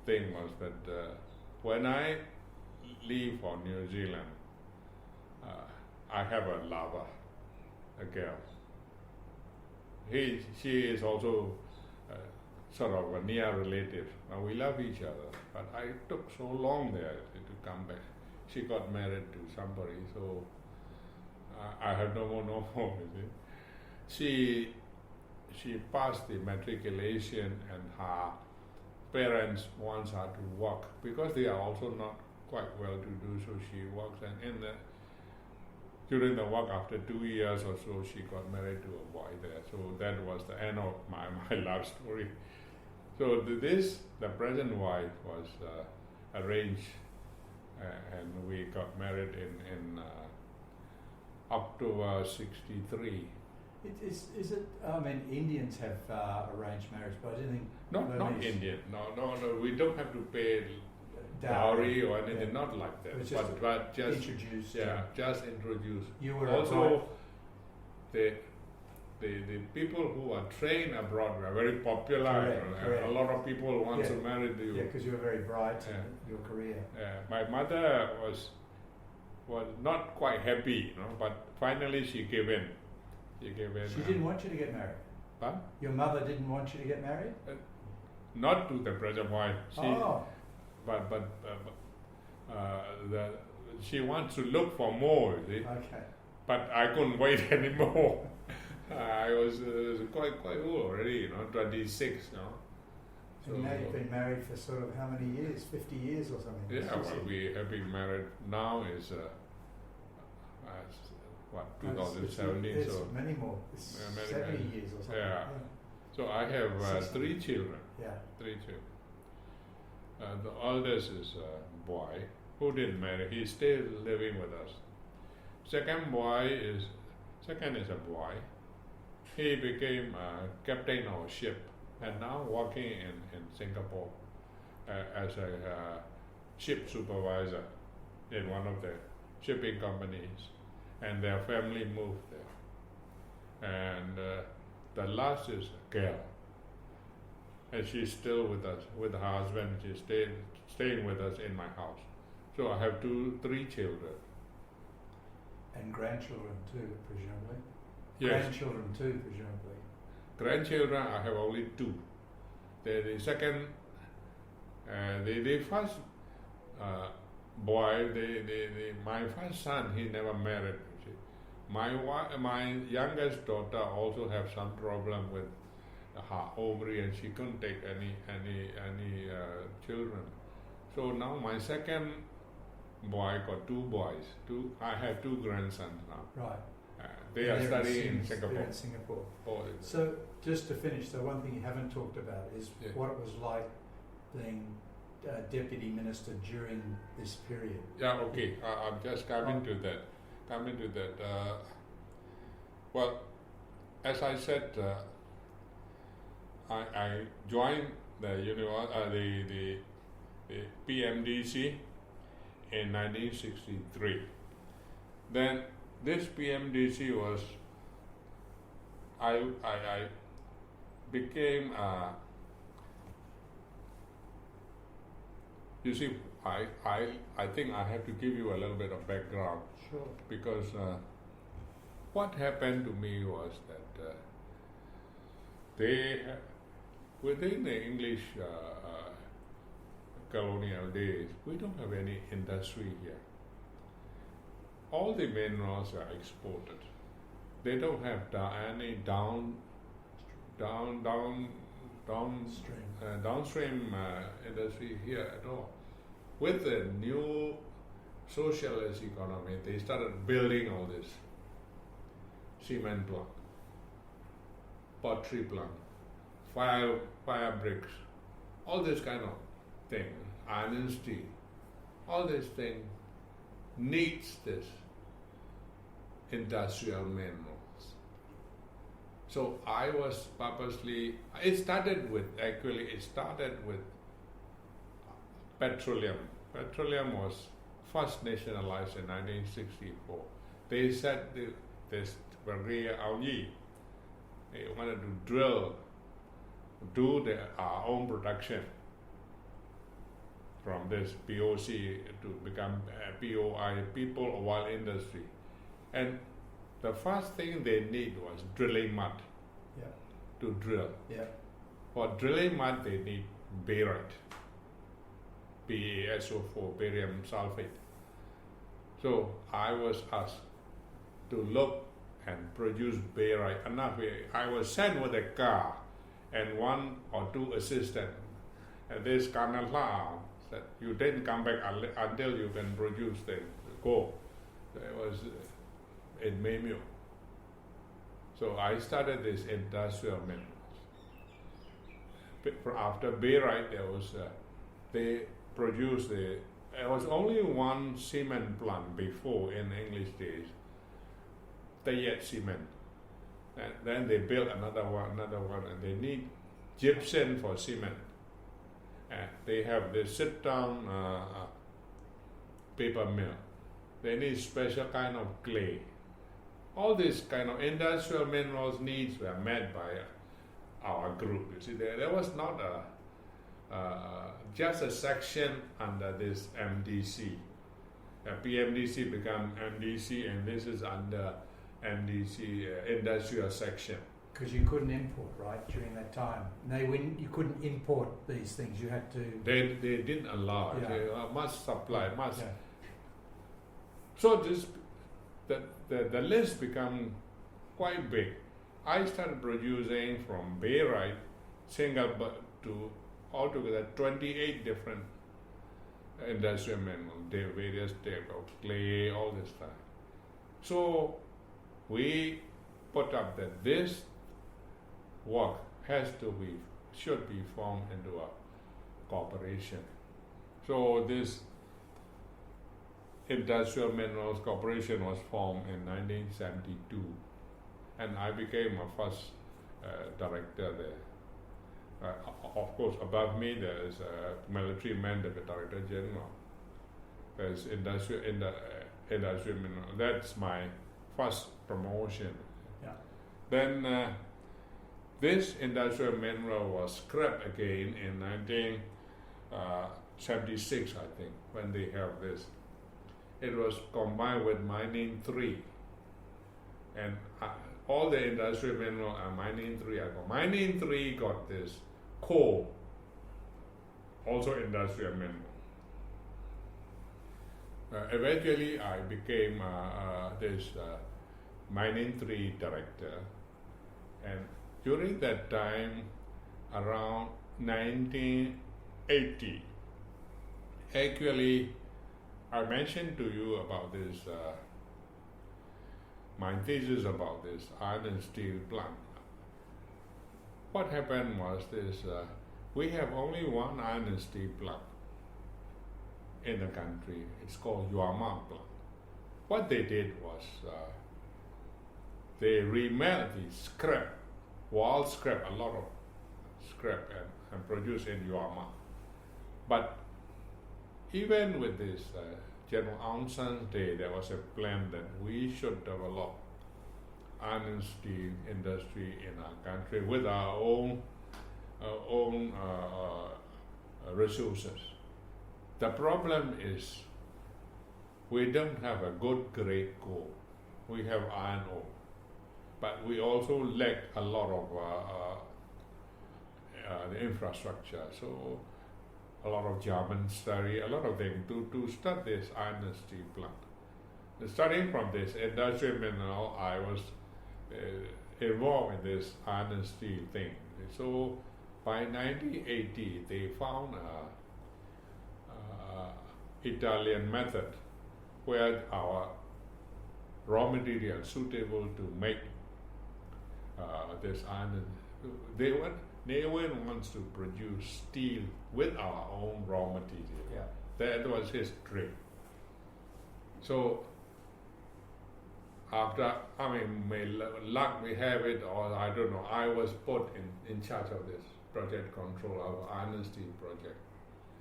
thing was that when I leave for New Zealand, I have a lover, a girl. She is also sort of a near relative. Now we love each other, but I took so long there to come back. She got married to somebody, so I have no more. She passed the matriculation, and her parents wants her to work because they are also not quite well to do. So she works, and during the work, after 2 years or so, she got married to a boy there. So that was the end of my love story. So the present wife was arranged, and we got married in October '63. Is it? I mean, Indians have arranged marriage, but I don't think. Not Indian. No. We don't have to pay dowry or anything. Not like that. But just introduced. Just introduced. You were also the people who are trained abroad were very popular. Correct. A lot of people want to marry you. Yeah, because you were very bright in your career. My mother was not quite happy, but finally she gave in. She didn't want you to get married. Huh? Your mother didn't want you to get married? Not to the present wife. She wants to look for more. You see? Okay. But I couldn't wait anymore. I was quite old already, 26. So now you've been married for sort of how many years? 50 years or something? Yeah, well, we have been married now is 2017. It's so many more. It's 70 years or something. Yeah. So I have 3 children. Yeah. 3 children. The oldest is a boy who didn't marry. He's still living with us. Second is a boy. He became a captain of a ship and now working in Singapore as a ship supervisor in one of the shipping companies, and their family moved there. And the last is a girl, and she's still with us, with her husband. She's staying with us in my house. So I have 3 children. And grandchildren too, presumably? Yes. Grandchildren too, presumably? Grandchildren, I have only 2. The second, the first boy, my first son, he never married. My youngest daughter also have some problem with her ovary, and she couldn't take any children. So now my second boy got 2 boys. I have 2 grandsons now. Right. They are studying in Singapore. They're in Singapore. Oh, so just to finish, so one thing you haven't talked about is what it was like being deputy minister during this period? Yeah, okay. I'm just coming to that. Well, as I said, I joined the PMDC in 1963. Then this PMDC was, I became, you see, I think I have to give you a little bit of background. Sure. Because what happened to me was that within the English colonial days, we don't have any industry here. All the minerals are exported. They don't have any downstream industry here at all. With the new socialist economy, they started building all this cement plant, pottery plant, fire bricks, all this kind of thing, iron and steel, all this thing needs this industrial minerals. So I was purposely, it started with petroleum. Petroleum was first nationalized in 1964. They said this Maria Aoyi, they wanted to do our own production from this POC to become POI, People Oil Industry. And the first thing they need was drilling mud to drill. Yeah. For drilling mud, they need barite, BaSO4, barium sulfate. So I was asked to look and produce barite. Enough. I was sent with a car and one or two assistants. And this Colonel La said, "You didn't come back until you can produce the go." It was in Myint. So I started this industrial minerals. After barite, they produced there was only one cement plant before in English days, Tayet cement. And then they built another one, and they need gypsum for cement. And they have the sit-down paper mill. They need special kind of clay. All these kind of industrial minerals needs were met by our group. You see, there was not just a section under this MDC. PMDC became MDC, and this is under MDC industrial section. Because you couldn't import, right, during that time. You couldn't import these things. You had to. They didn't allow. Yeah. They must supply. Must. Yeah. So the list became quite big. I started producing from barite, to altogether 28 different industrial minerals, various types of clay, all this stuff. So we put up that this work should be formed into a corporation. So this Industrial Minerals Corporation was formed in 1972, and I became a first director there. Of course, above me there is a military man, the Director General. There's industrial mineral. That's my first promotion. Yeah. Then this industrial mineral was scrapped again in 1976, I think, when they have this. It was combined with Myint Thein, and all the industrial mineral and Myint Thein. Myint Thein got this coal, also industrial mineral. Eventually, I became this Myint Thein director, and during that time, around 1980, actually, I mentioned to you about this, my thesis about this iron and steel plant. What happened was this, we have only one iron and steel plant in the country. It's called Myanmar plant. What they did was they remelt the scrap, wall scrap, a lot of scrap, and produce in Myanmar. But even with this General Aung San Day, there was a plan that we should develop iron and steel industry in our country with our own resources. The problem is we don't have a good grade coal. We have iron ore, but we also lack a lot of the infrastructure. So a lot of German study, a lot of them to start this iron and steel plant. Starting from this industrial mineral, I was involved in this iron and steel thing. So by 1980, they found Italian method where our raw material suitable to make this iron. They wants to produce steel with our own raw material. Yeah. That was his dream. So after, may luck we have it, or I don't know, I was put in charge of this project control of iron and steel project.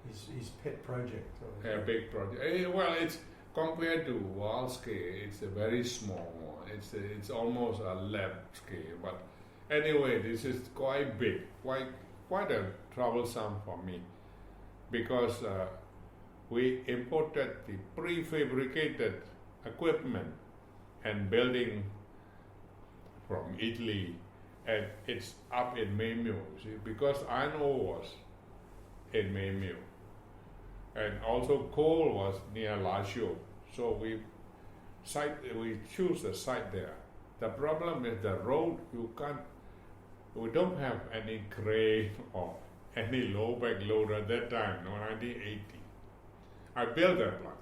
His pet project. A big project. Well, it's compared to world scale, it's a very small one. It's almost a lab scale. But anyway, this is quite big, quite a troublesome for me, because we imported the prefabricated equipment and building from Italy, and it's up in Myint, because iron ore was in Myint, and also coal was near Lazio. So we choose the site there. The problem is the road. We don't have any crane or any low back loader at that time. No, 1980. I built that plant,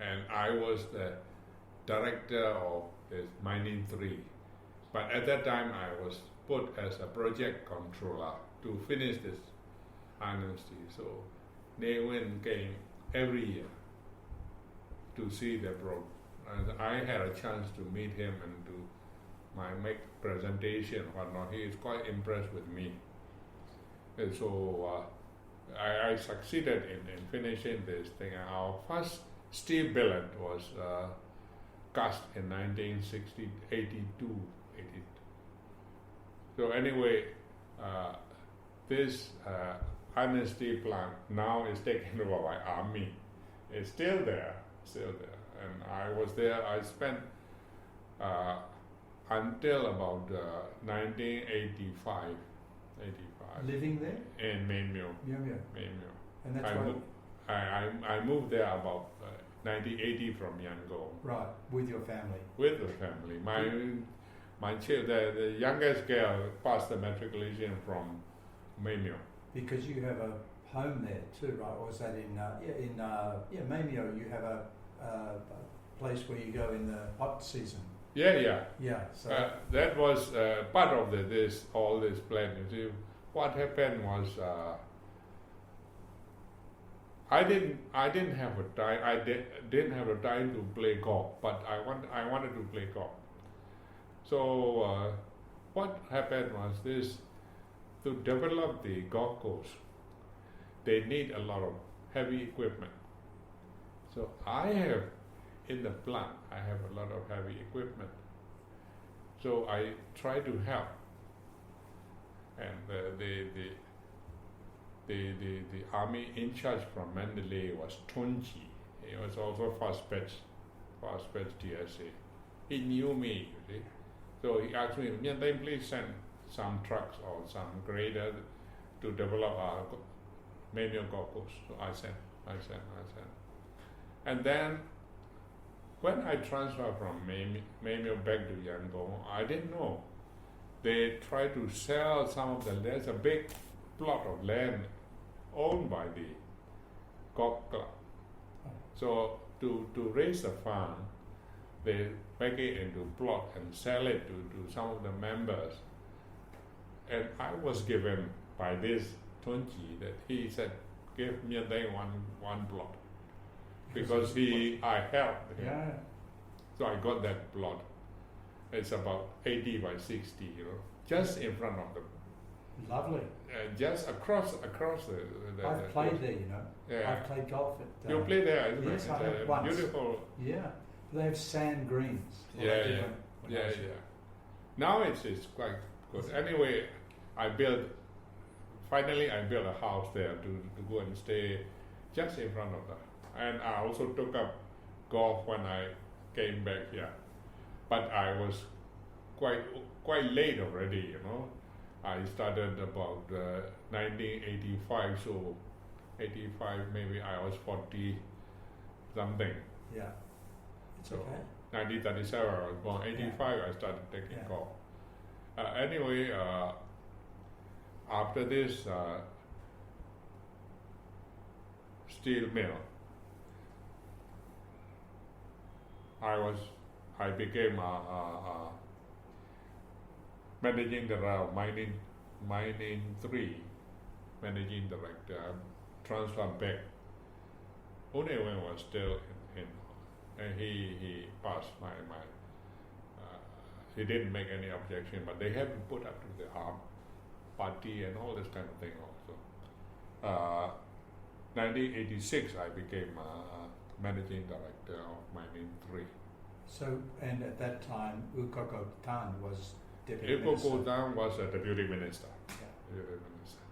and I was the director of this Myint Thein. But at that time, I was put as a project controller to finish this iron and steel. So Nguyen came every year to see the program. And I had a chance to meet him and do make presentation, whatnot. He is quite impressed with me. And so I succeeded in finishing this thing. Our first steel billet was cast in 1982. So anyway, this iron and steel plant now is taken over by Army. It's still there. And I was there. I spent until about 1985. Living there? In Myint. Yeah. And that's I moved there about 1980 from Yangon. Right, with your family. With the family. My child, the youngest girl passed the matriculation from Myint. Because you have a home there too, right? Or is that in Mamio? You have a place where you go in the hot season. Yeah. So that was part of all this plan. You see, what happened was I didn't have a time. I didn't have a time to play golf, but I wanted to play golf. So what happened was this: to develop the golf course, they need a lot of heavy equipment. So I have in the plant, I have a lot of heavy equipment. So I try to help, and the army in charge from Mandalay was Tunji. He was also first batch TSA. He knew me, you see. So he asked me, Myint Thein, please send some trucks or some grader to develop our manual golf course. So I sent. And then when I transferred from Myint back to Yangon, I didn't know. They tried to sell some of there's a big plot of land owned by the golf club. So to raise the fund, they make it into plot and sell it to some of the members. And I was given by this Tunji that he said, gave Myint Thein one plot because I helped him. Yeah. So I got that plot. It's about 80 by 60, just in front of them. Lovely. Just across the I've played there, Yeah. I've played golf at. You play there, isn't yes, it? I have once. Beautiful. Yeah. They have sand greens. Well, Yeah, they did yeah. when I was- Now it's quite good. Anyway, finally I built a house there to go and stay just in front of that. And I also took up golf when I came back here. But I was quite late already, I started about 1985, so 85 maybe I was 40 something. Yeah. It's So okay. 1937 I was born. 85 I started taking Yeah. golf. Anyway, after this steel mill, I became a managing director of Myint Thein, managing director, transferred back. Only when was still in and he passed my he didn't make any objection, but they haven't put up to the armed party and all this kind of thing also. 1986 I became managing director of Myint Thein. So, and at that time, U Koko Tan was deputy Eko minister. Kotan was a deputy minister. Yeah. Deputy minister.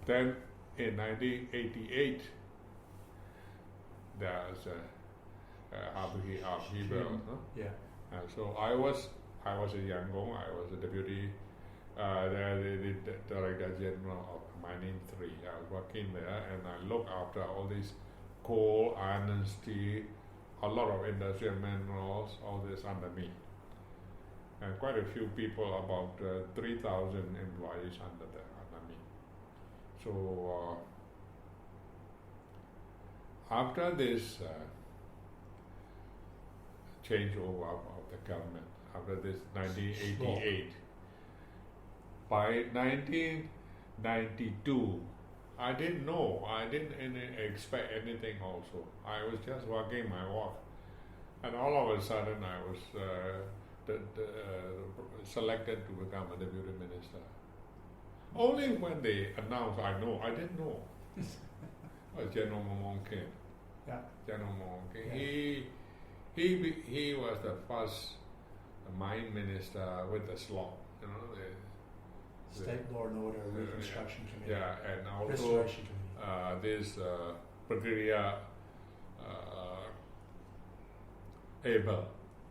Then in 1988, there's a upheaval. Yeah. So I was a Yangon. I was a deputy the director general of Myint Thein. I was working there, and I looked after all these coal, iron and steel, a lot of industrial minerals, all this under me. And quite a few people, about 3,000 employees under me. So after this changeover of the government, after this 1988, by 1992, I didn't know. I didn't expect anything also. I was just working my work. And all of a sudden I was selected to become a deputy minister. Only when they announced, I didn't know. General Mamonkin. Yeah. General Mamonkin. Yeah. He was the first mine minister with the slot, State Law and Order Reconstruction Committee. Yeah, and also Restoration Committee. this Brigadier Abel.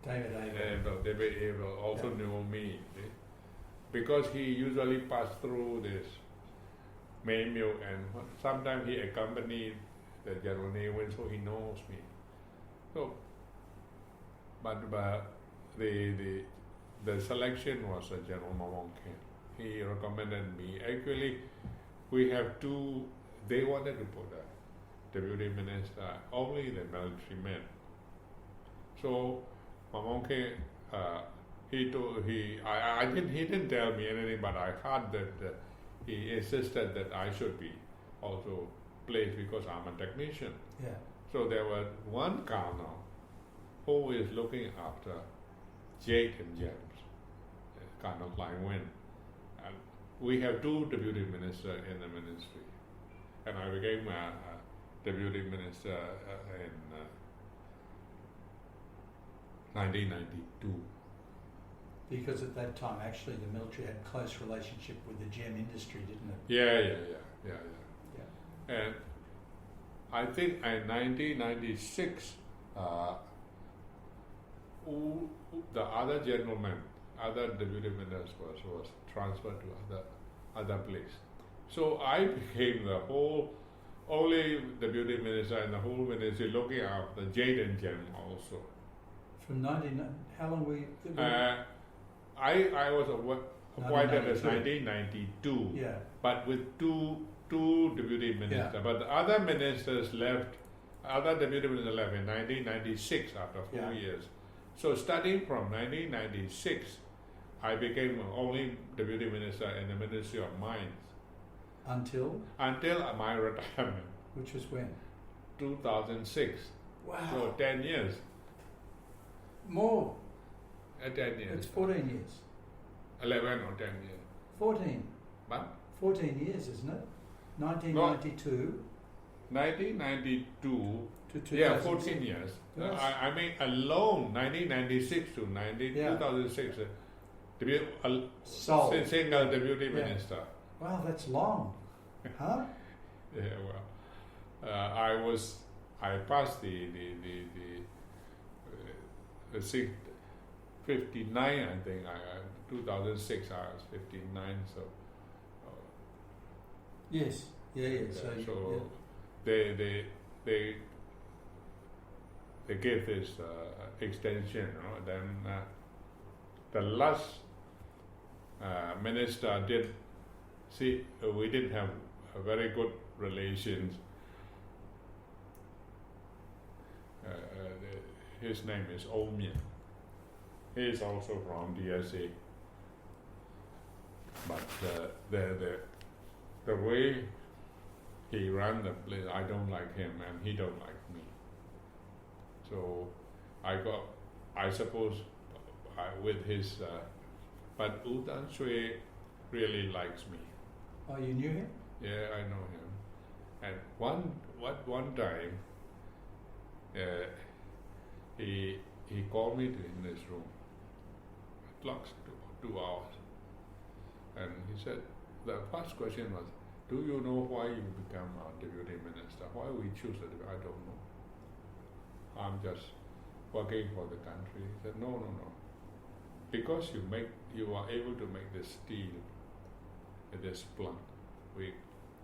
David Abel also knew me, because he usually passed through this main mill, and sometimes he accompanied the General Newman, so he knows me. So, but the selection was General Mamonkin. He recommended me. Actually, we have two. They wanted to put a deputy minister, only the military men. So Mamonke, he didn't tell me anything, but I heard that he insisted that I should be also placed because I'm a technician. Yeah. So there was one colonel who is looking after jade and gems, Colonel Lyman. And we have two deputy ministers in the ministry, and I became a deputy minister in 1992. Because at that time, actually, the military had close relationship with the gem industry, didn't it? Yeah. Yeah. And I think in 1996, the other gentleman, other deputy minister was transferred to other place. So I became the only deputy minister in the whole ministry looking after jade and gem also. From how long were you? I was appointed as 1992, Yeah. but with two deputy ministers. Yeah. But the other ministers left, other deputy ministers left in 1996 after 4 Yeah. years. So starting from 1996, I became only deputy minister in the Ministry of Mines Until my retirement, which was when? 2006. Wow. So 10 years. More. 10 years. It's 14 years. 11 or 10 years. 14. But 14 years, isn't it? 1992 1992. to 2006. Yeah, 14 years. Yes. I mean, alone 1996 to 2006. Sole. Single deputy Yeah. minister. Wow, that's long. Huh? Yeah, well, I passed the 59, I think. 2006, I was 59. So Yes. Yeah. So, they gave this extension. Then the last minister did see we didn't have a very good relations. His name is Myint. He is also from DSA. But the way he ran the place, I don't like him and he don't like me. So I suppose with his, but U Tan Shui really likes me. Oh, you knew him? Yeah, I know him. And one time, he called me in this room. It lasted 2 hours, and he said the first question was, "Do you know why you become a deputy minister? Why we choose it? I don't know. I'm just working for the country." He said, "No. Because you are able to make the steel at this plant. We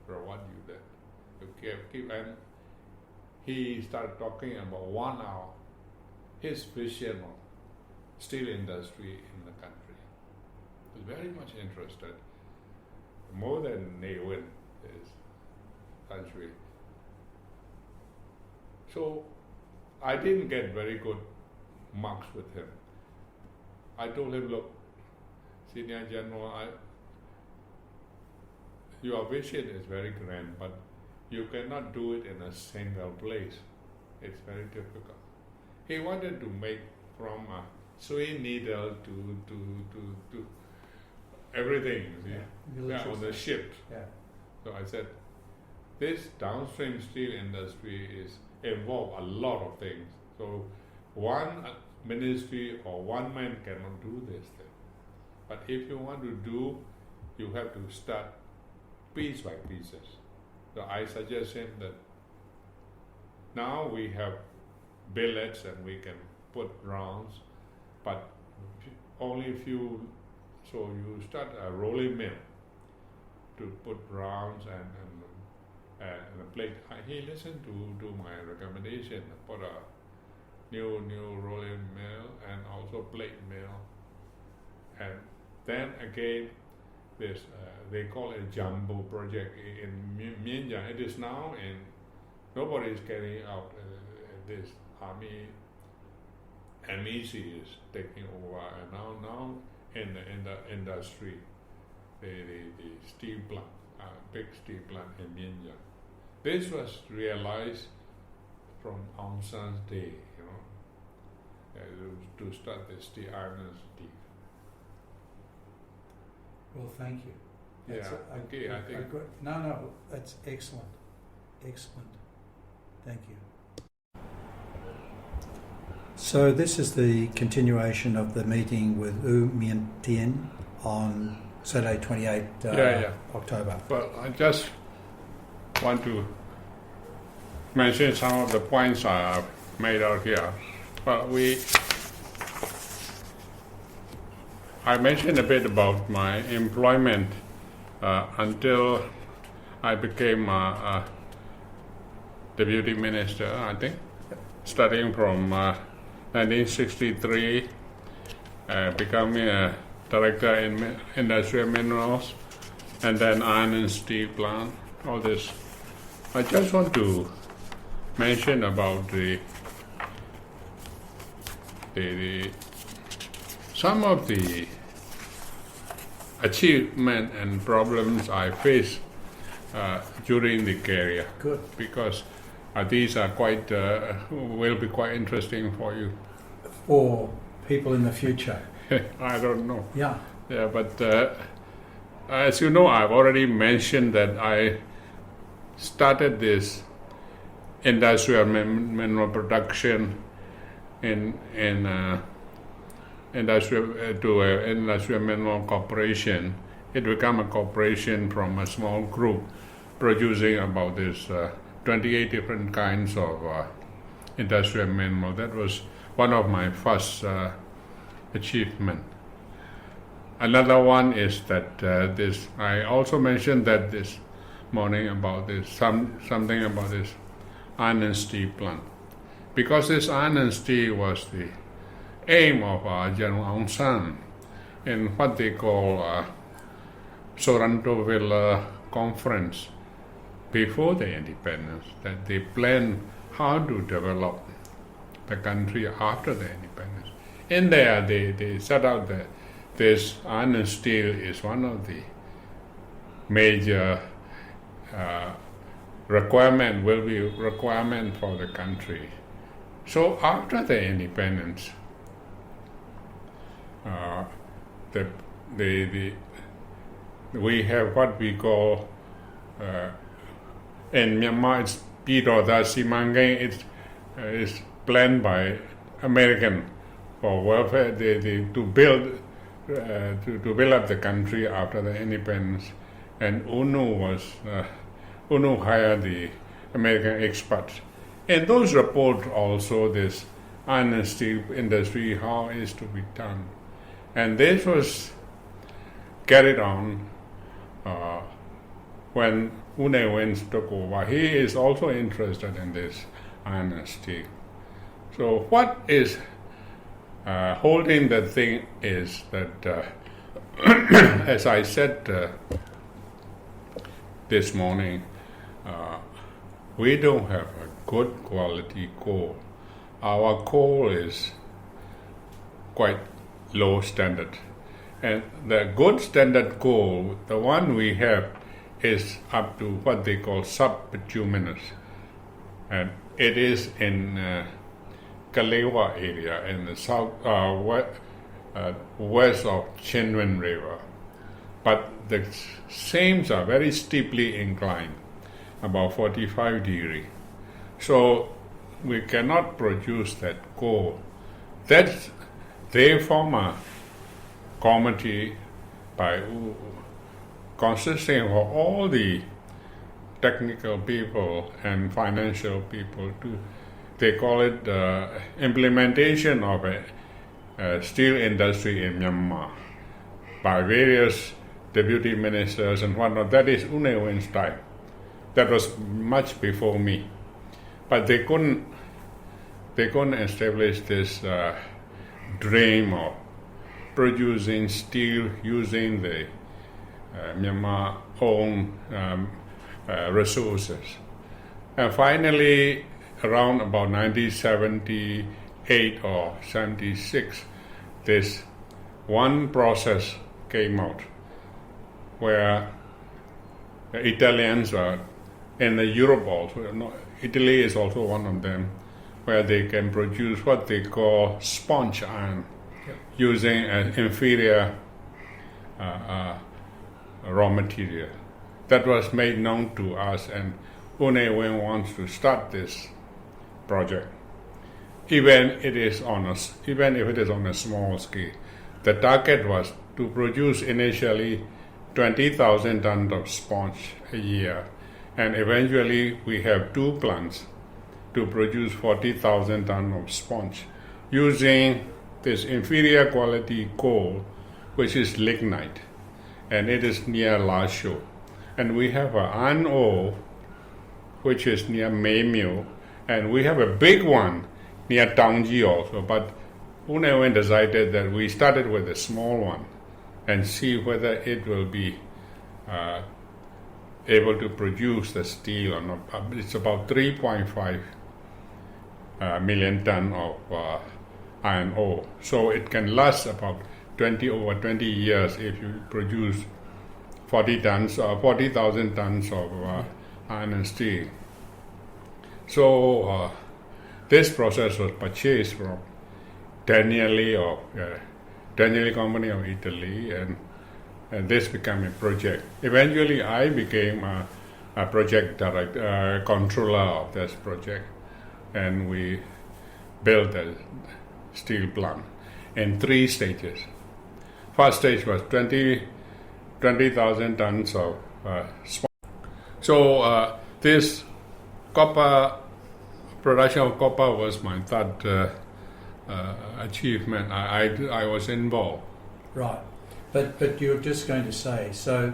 reward you that. You keep." And he started talking about 1 hour his vision of steel industry in the country. He was very much interested, more than Newin, his country. So I didn't get very good marks with him. I told him, "Look, Senior General, your vision is very grand, but you cannot do it in a single place. It's very difficult." He wanted to make from a sewing needle to everything, on the ship. Yeah. So I said, this downstream steel industry involve a lot of things. So one ministry or one man cannot do this thing. But if you want to do, you have to start piece by pieces. So I suggest him that now we have billets and we can put rounds, but only few. So you start a rolling mill to put rounds and a plate. He listened to my recommendation, put a new rolling mill and also plate mill. And then again, this they call it Jumbo project in Myint Thein. It is now in, nobody is carrying out this army. MEC is taking over, and now in the industry, the steel plant, big steel plant in Myint Thein. This was realized from Aung San's day, to start the steel iron steel. Well, thank you. Yeah. Okay. I think. No. That's excellent. Excellent. Thank you. So this is the continuation of the meeting with Myint Thein on Saturday, 28 October. Well, I just want to mention some of the points I have made out here. Well, I mentioned a bit about my employment until I became a deputy minister, I think, starting from 1963, becoming a director in industrial minerals, and then iron and steel plant, all this. I just want to mention about some of the achievement and problems I face during the career. Good. Because these are quite will be quite interesting for you. For people in the future. I don't know. Yeah. Yeah, but as you know, I've already mentioned that I started this industrial mineral production in industrial mineral corporation. It became a corporation from a small group producing about this 28 different kinds of industrial mineral. That was one of my first achievement. Another one is that this. I also mentioned that this morning about this something about this iron and steel plant, because this iron and steel was the aim of General Aung San in what they call Sorrento-Villa conference before the independence. That they planned how to develop the country after the independence. In there, they set out that this iron and steel is one of the major requirement for the country. So after the independence, we have what we call in Myanmar it's Piroda Simangai. It's planned by American for welfare. They to build up the country after the independence, and UNO hired the American experts. In those reports also this iron and steel industry, how it is to be done. And this was carried on when U Ne took over. He is also interested in this iron and steel. So what is holding the thing is that, as I said this morning, we don't have a good quality coal. Our coal is quite low standard. And the good standard coal, the one we have, is up to what they call sub-bituminous. And it is in Kalewa area in the south west of Chinwin River. But the seams are very steeply inclined, about 45 degrees. So we cannot produce that coal. They form a committee consisting of all the technical people and financial people. They call it implementation of a steel industry in Myanmar by various deputy ministers and whatnot. That is U Ne time. That was much before me. But they couldn't establish this dream of producing steel using the Myanmar own resources. And finally, around about 1978 or 76, this one process came out where the Italians were, and Europe also, Italy is also one of them, where they can produce what they call sponge iron using an inferior raw material. That was made known to us, and U Ne wants to start this project. Even if it is on a small scale. The target was to produce initially 20,000 tons of sponge a year, and eventually we have 2 plants to produce 40,000 tons of sponge using this inferior quality coal, which is lignite, and it is near Lasho. And we have an iron ore, which is near Maymyo, and we have a big one near Taungji also. But U Ne decided that we started with a small one and see whether it will be able to produce the steel or not. It's about 3.5 million tons of iron ore. So it can last about over 20 years if you produce 40,000 tons of iron and steel. So this process was purchased from Danieli Company of Italy, and this became a project. Eventually, I became a project director, controller of this project, and we built a steel plant in 3 stages. First stage was 20,000 tons of So this production of copper was my third achievement. I was involved. Right, but you're just going to say, so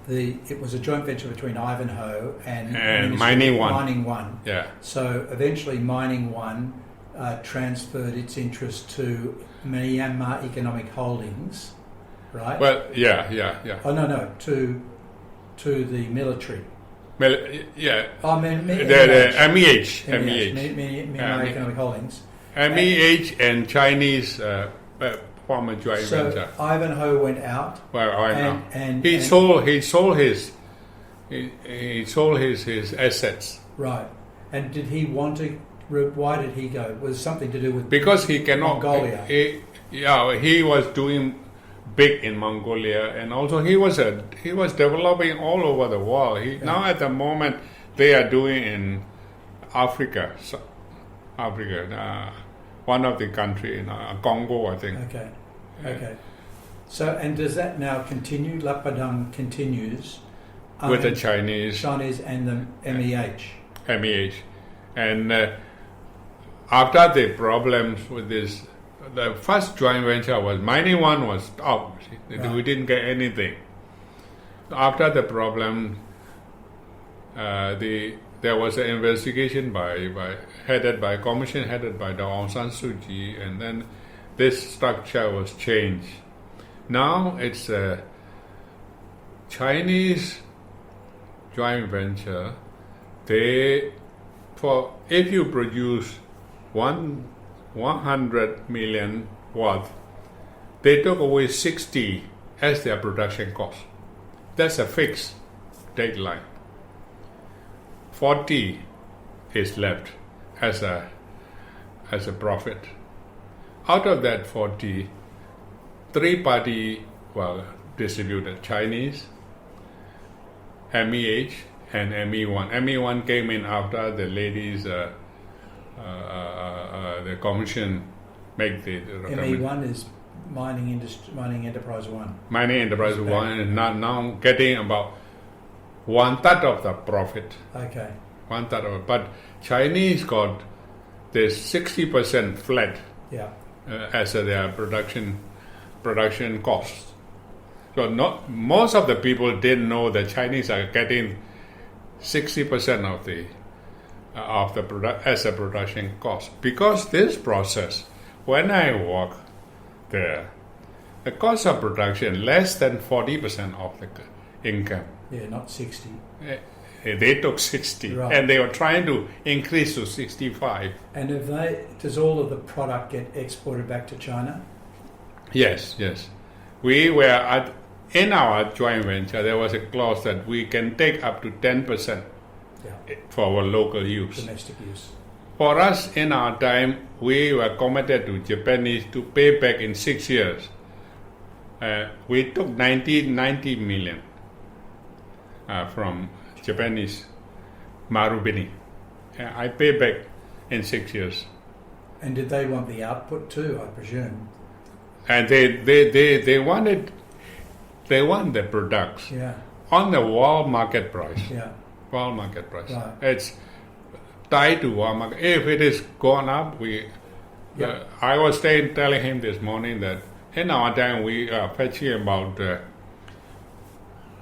it was a joint venture between Ivanhoe and Mining One. Mining One. Yeah. So eventually Mining One transferred its interest to Myanmar Economic Holdings, right? Well, yeah. Oh no, to the military. Yeah. Oh, the MEH. MEH. Myanmar Economic Holdings. MEH and Chinese former joint venture. So Ivanhoe went out. Well, I know. And he sold his assets. Right. And did he want to? Why did he go? Was it something to do with because he cannot Mongolia? He was doing big in Mongolia, and also he was developing all over the world. Now at the moment they are doing in Africa, one of the country in Congo, I think. Okay. So, and does that now continue? Lapadang continues with the Chinese and the MEH. MEH, and after the problems with this, the first joint venture was Mining One was out. Right. We didn't get anything. After the problem, there was an investigation headed by a commission headed by the Aung San Suu Kyi, and then this structure was changed. Now it's a Chinese joint venture. If you produce 100 million worth, they took away 60 as their production cost. That's a fixed deadline. 40 is left as a profit. Out of that 40, 3 parties distributed: Chinese, MEH, and ME1. ME1 came in after the ladies, the commission make the ME1 is Mining Enterprise One. Mining Enterprise One is now getting about 1/3 of the profit. Okay. 1/3 of it. But Chinese got this 60% flat. Yeah. As their production cost. So most of the people didn't know that Chinese are getting 60% of the as a production cost. Because this process, when I work there, the cost of production less than 40% of the income. Yeah, not 60. They took 60, right. And they were trying to increase to 65. And does all of the product get exported back to China? Yes. We were in our joint venture, there was a clause that we can take up to 10% for our local use. Domestic use. For us, in our time, we were committed to Japanese to pay back in 6 years. We took 90 million from Japanese Marubeni. I pay back in 6 years. And did they want the output too, I presume? And they want the products on the world market price. Yeah. World market price. Right. It's tied to world market. If it is gone up, I was telling him this morning that in our time we are fetching about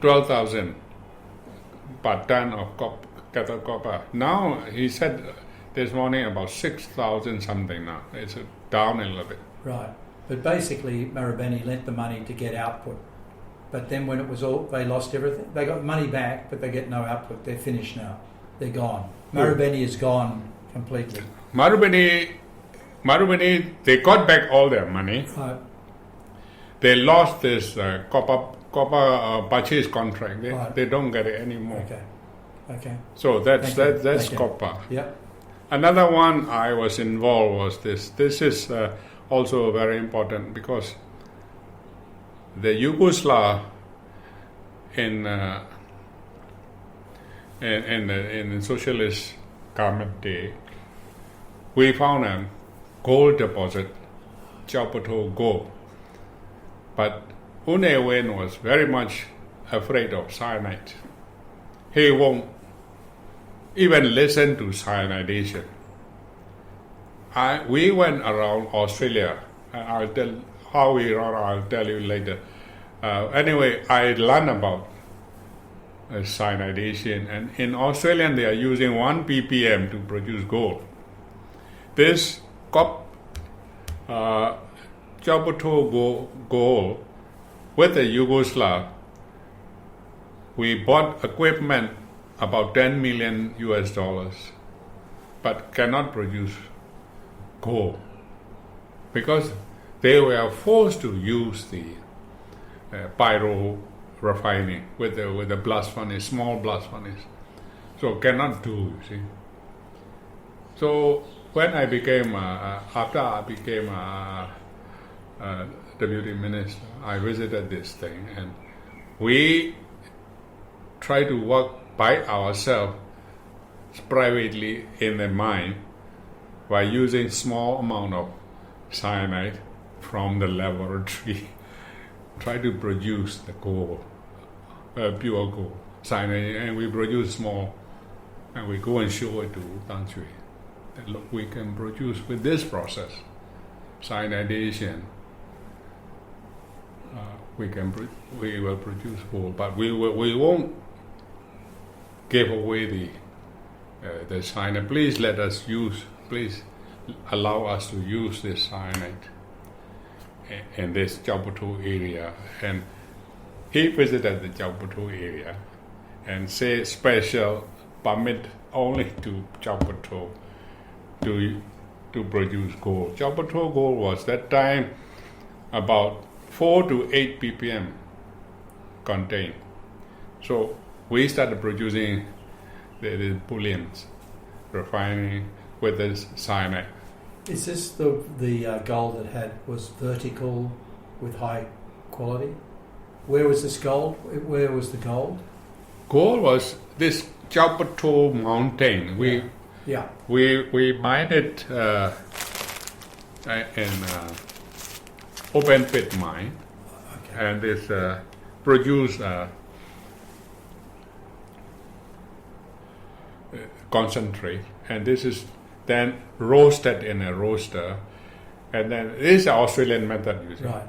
12,000 per ton of cathode copper. Now he said this morning about 6,000 something now. It's down a little bit. Right. But basically Marubeni lent the money to get output. But then when it was all, they lost everything. They got money back, but they get no output. They're finished now. They're gone. Marubeni is gone completely. Marubeni, they got back all their money. Right. they lost this copper purchase contract. They don't get it anymore. Okay. So that's copper. Yep. Another one I was involved was this. This is also very important because the Yugoslav in the socialist government day, we found a gold deposit, Chaupoto Gold. But Un Wen was very much afraid of cyanide. He won't even listen to cyanidation. We went around Australia. I'll tell how we run. I'll tell you later. Anyway, I learned about cyanidation, and in Australia they are using 1 ppm to produce gold. This Chaupoto gold with the Yugoslav, we bought equipment about $10 million US, but cannot produce gold because they were forced to use the pyro refining with the blast furnace, small blast furnace. So cannot do, you see. So when I became, after I became deputy minister, I visited this thing, and we try to work by ourselves privately in the mine by using small amount of cyanide from the laboratory, try to produce the gold, pure gold, cyanide, and we produce small, and we go and show it to Tan Shui. Look, we can produce with this process, cyanidation. We will produce gold, but we won't give away the cyanide. Please let us use. Please allow us to use this cyanide in this Chaupoto area. And he visited the Chaupoto area and say special permit only to Chaupoto to produce gold. Chaupoto gold was that time about 4 to 8 ppm contained. So we started producing the bullions, refining with this cyanide. Is this the gold that was vertical with high quality? Where was this gold? Where was the gold? Gold was this Chaupoto mountain. We mined it in open pit mine, and this produced concentrate, and this is then roasted in a roaster, and then this is Australian method, you see. Right.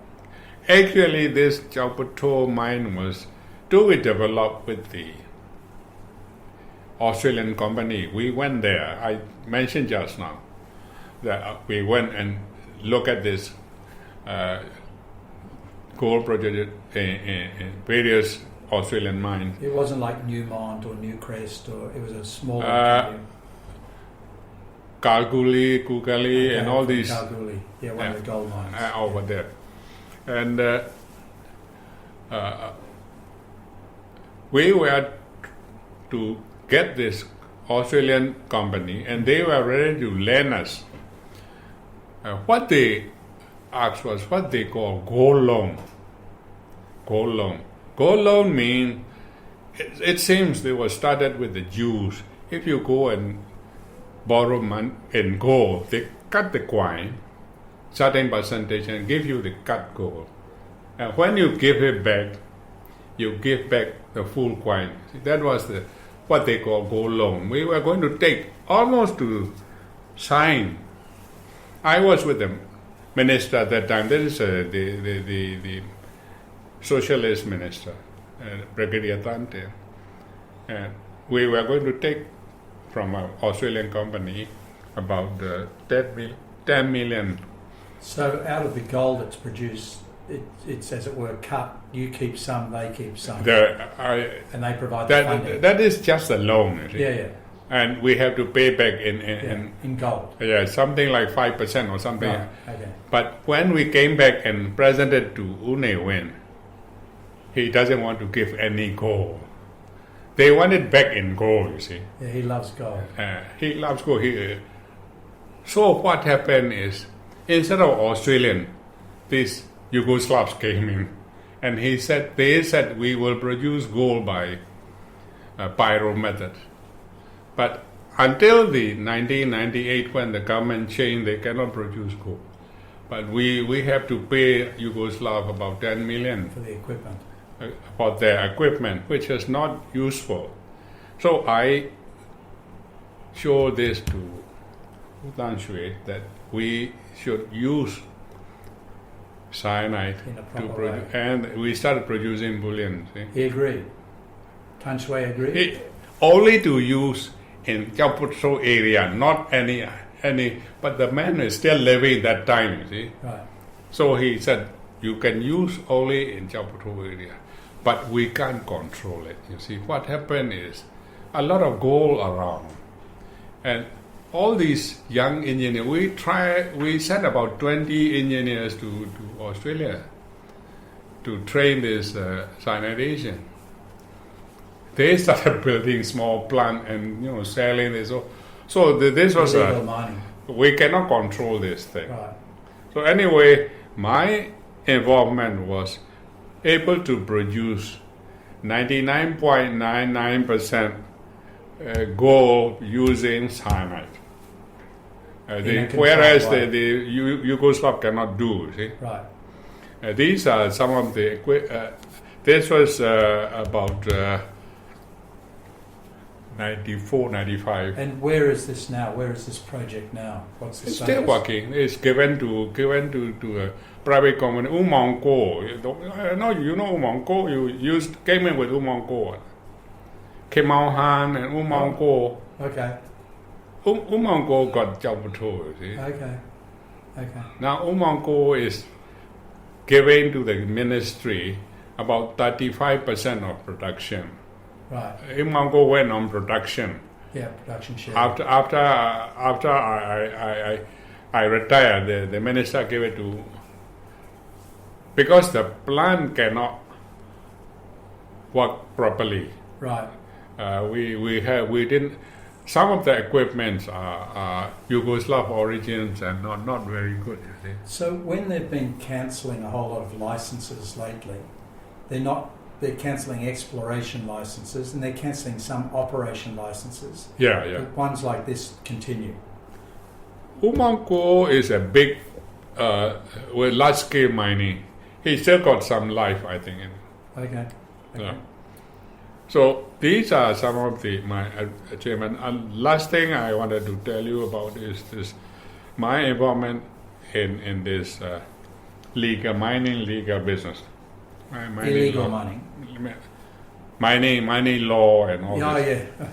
Actually, this Chaupoto mine was to be developed with the Australian company. We went there. I mentioned just now that we went and looked at this gold project in various Australian mines. It wasn't like Newmont or Newcrest, or it was a small. Kalgoorlie, Kookalee, and all these. Kalgoorlie, one of the gold mines. Over there. And we were to get this Australian company, and they were ready to lend us. What they asked was what they call gold loan. Gold loan. Gold loan means, it seems they were started with the Jews. If you go and borrow money in gold, they cut the coin, certain percentage, and give you the cut gold. And when you give it back, you give back the full coin. That was what they call gold loan. We were going to take almost to sign. I was with the minister at that time. That is the socialist minister, Brigadier Thante. And we were going to take from an Australian company about 10 million. So out of the gold that's produced, it's as it were cut. You keep some, they keep some, and they provide the funding. That is just a loan. Yeah. and we have to pay back in gold. Yeah, something like 5% or something. Right. Okay. But when we came back and presented to U Win, he doesn't want to give any gold. They want it back in gold, you see. Yeah, he loves gold. He loves gold. So what happened is, instead of Australian, these Yugoslavs came in, and they said we will produce gold by pyro method. But until the 1998, when the government changed, they cannot produce gold. But we have to pay Yugoslav about 10 million For the equipment. For their equipment, which is not useful. So I show this to Tan Shui that we should use cyanide In a to proper produce, way. and we started producing bullion. See? He agreed. Tan Shui agreed. Only to use in Chaputro area, not any. But the man is still living that time. You see, Right. so he said you can use only in Chaputro area, but we can't control it. You see, what happened is a lot of gold around, and all these young engineers. We sent about 20 engineers to Australia to train this cyanidation. They started building small plant and selling this. So this was Illegal mining. we cannot control this thing. Right. So anyway, my involvement was able to produce 99.99% gold using cyanide. Whereas the Yugoslav cannot do. See? Right. These are some of the this was about 94, 95. And where is this now? Where is this project now? What's the It's status? still working. It's given to a private company, Umongo. No, you know Umongo. You came in with Umongo. Kemal Han and Umongo. Okay. Umongo got Jabuto. Okay. Okay. Now Umongo is giving to the ministry about 35% of production. Right. Umongo went on production. Yeah, production share. After I retired, the minister gave it to, because the plant cannot work properly. Right. We didn't. Some of the equipments are Yugoslav origins and not very good. You see. So when they've been cancelling a whole lot of licenses lately, they're cancelling exploration licenses and they're cancelling some operation licenses. Yeah. But ones like this continue. Umongo is a big, with large scale mining. He still got some life, I think. Okay. Yeah. So these are some of my achievements. Last thing I wanted to tell you about is this: my involvement in this mining legal business. Illegal mining. Mining law and all Oh, this. yeah.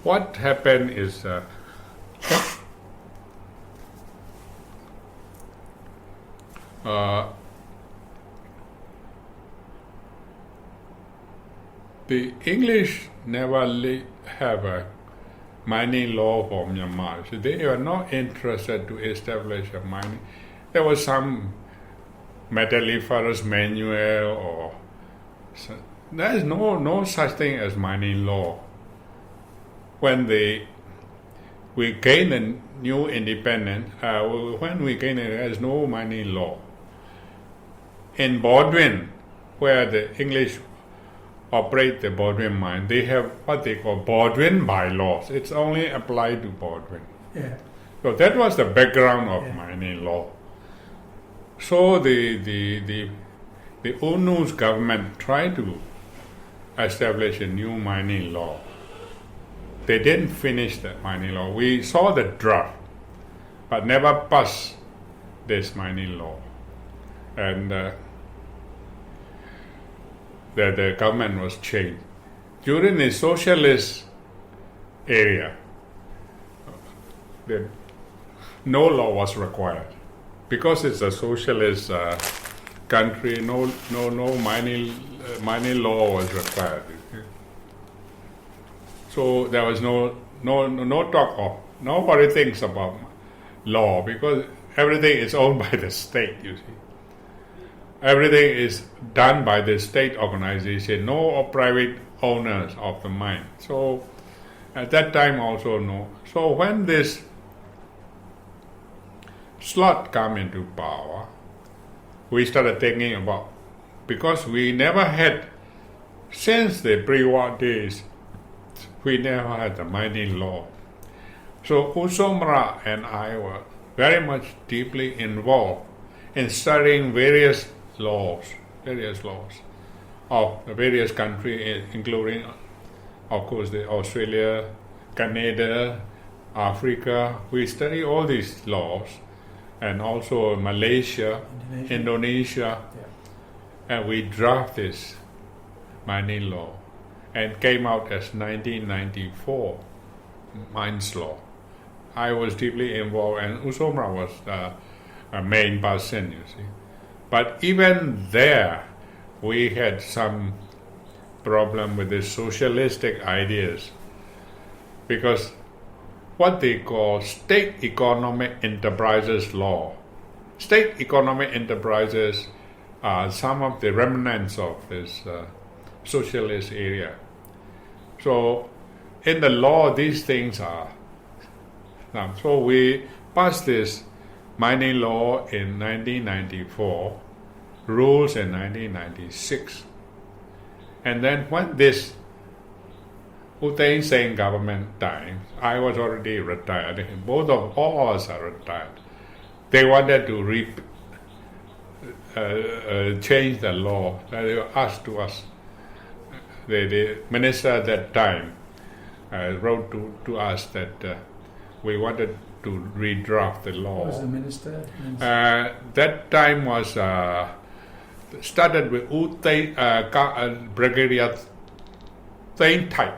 What happened is the English never have a mining law for Myanmar. So they were not interested to establish a mining. There was some metalliferous manual or there is no such thing as mining law. When we gained a new independence, when we gained it, there is no mining law. In Baldwin, where the English operate the Baldwin mine, they have what they call Baldwin bylaws. It's only applied to Baldwin. Yeah. So that was the background of mining law. So the UNU's government tried to establish a new mining law. They didn't finish that mining law. We saw the draft, but never passed this mining law. And the government was changed. During the socialist area, no law was required. Because it's a socialist country, no mining law was required. So there was no no talk of, nobody thinks about law because everything is owned by the state, you see. Everything is done by the state organization, no private owners of the mine. So at that time also no. So when this slot come into power, we started thinking about, because we never had, since the pre-war days, we never had the mining law. So Usomra and I were very much deeply involved in studying various laws of the various countries, including, of course, the Australia, Canada, Africa. We study all these laws, and also Malaysia, Indonesia. And we draft this mining law and came out as 1994 mines law. I was deeply involved, and Usomra was a main person, you see. But even there, we had some problem with the socialistic ideas, because what they call state economic enterprises law. State economic enterprises are some of the remnants of this socialist area. So in the law, these things are. So we passed this mining law in 1994, rules in 1996. And then when this Myint Thein government time, I was already retired. Both of all of us are retired. They wanted to change the law. They asked to us. The minister at that time wrote to us that we wanted to redraft the law. What was the minister? That time was started with Brigadier Myint Thein,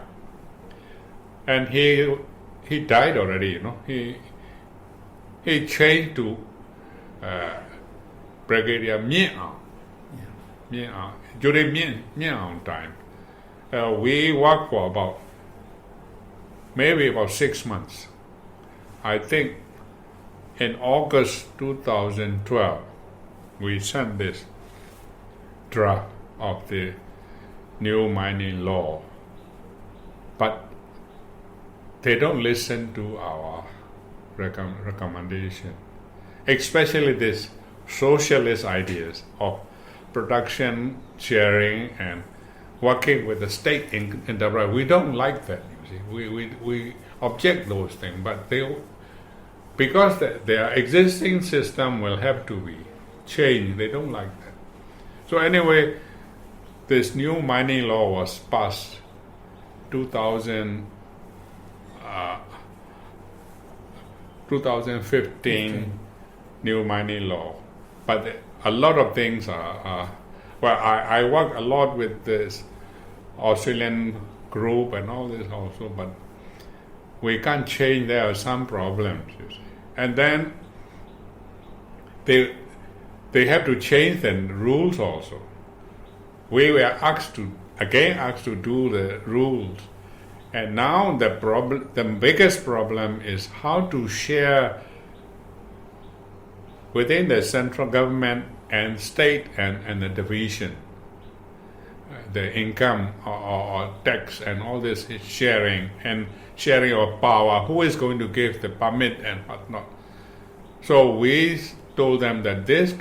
and he died already. You know, he changed to Brigadier Myint Thein during Myint Thein time. We worked for maybe about 6 months. I think in August 2012, we sent this draft of the new mining law. But they don't listen to our recommendation, especially this socialist ideas of production, sharing, and working with the state enterprise. We don't like that, you see. We object those things, but because their existing system will have to be changed, they don't like that. So anyway, this new mining law was passed 2015 new mining law. But a lot of things are I work a lot with this Australian group and all this also, but we can't change. There are some problems, you see. And then they have to change the rules also. We were asked to do the rules, and now the biggest problem is how to share within the central government and state and the division, the income or tax and all this is sharing of power. Who is going to give the permit and what not? So we told them that this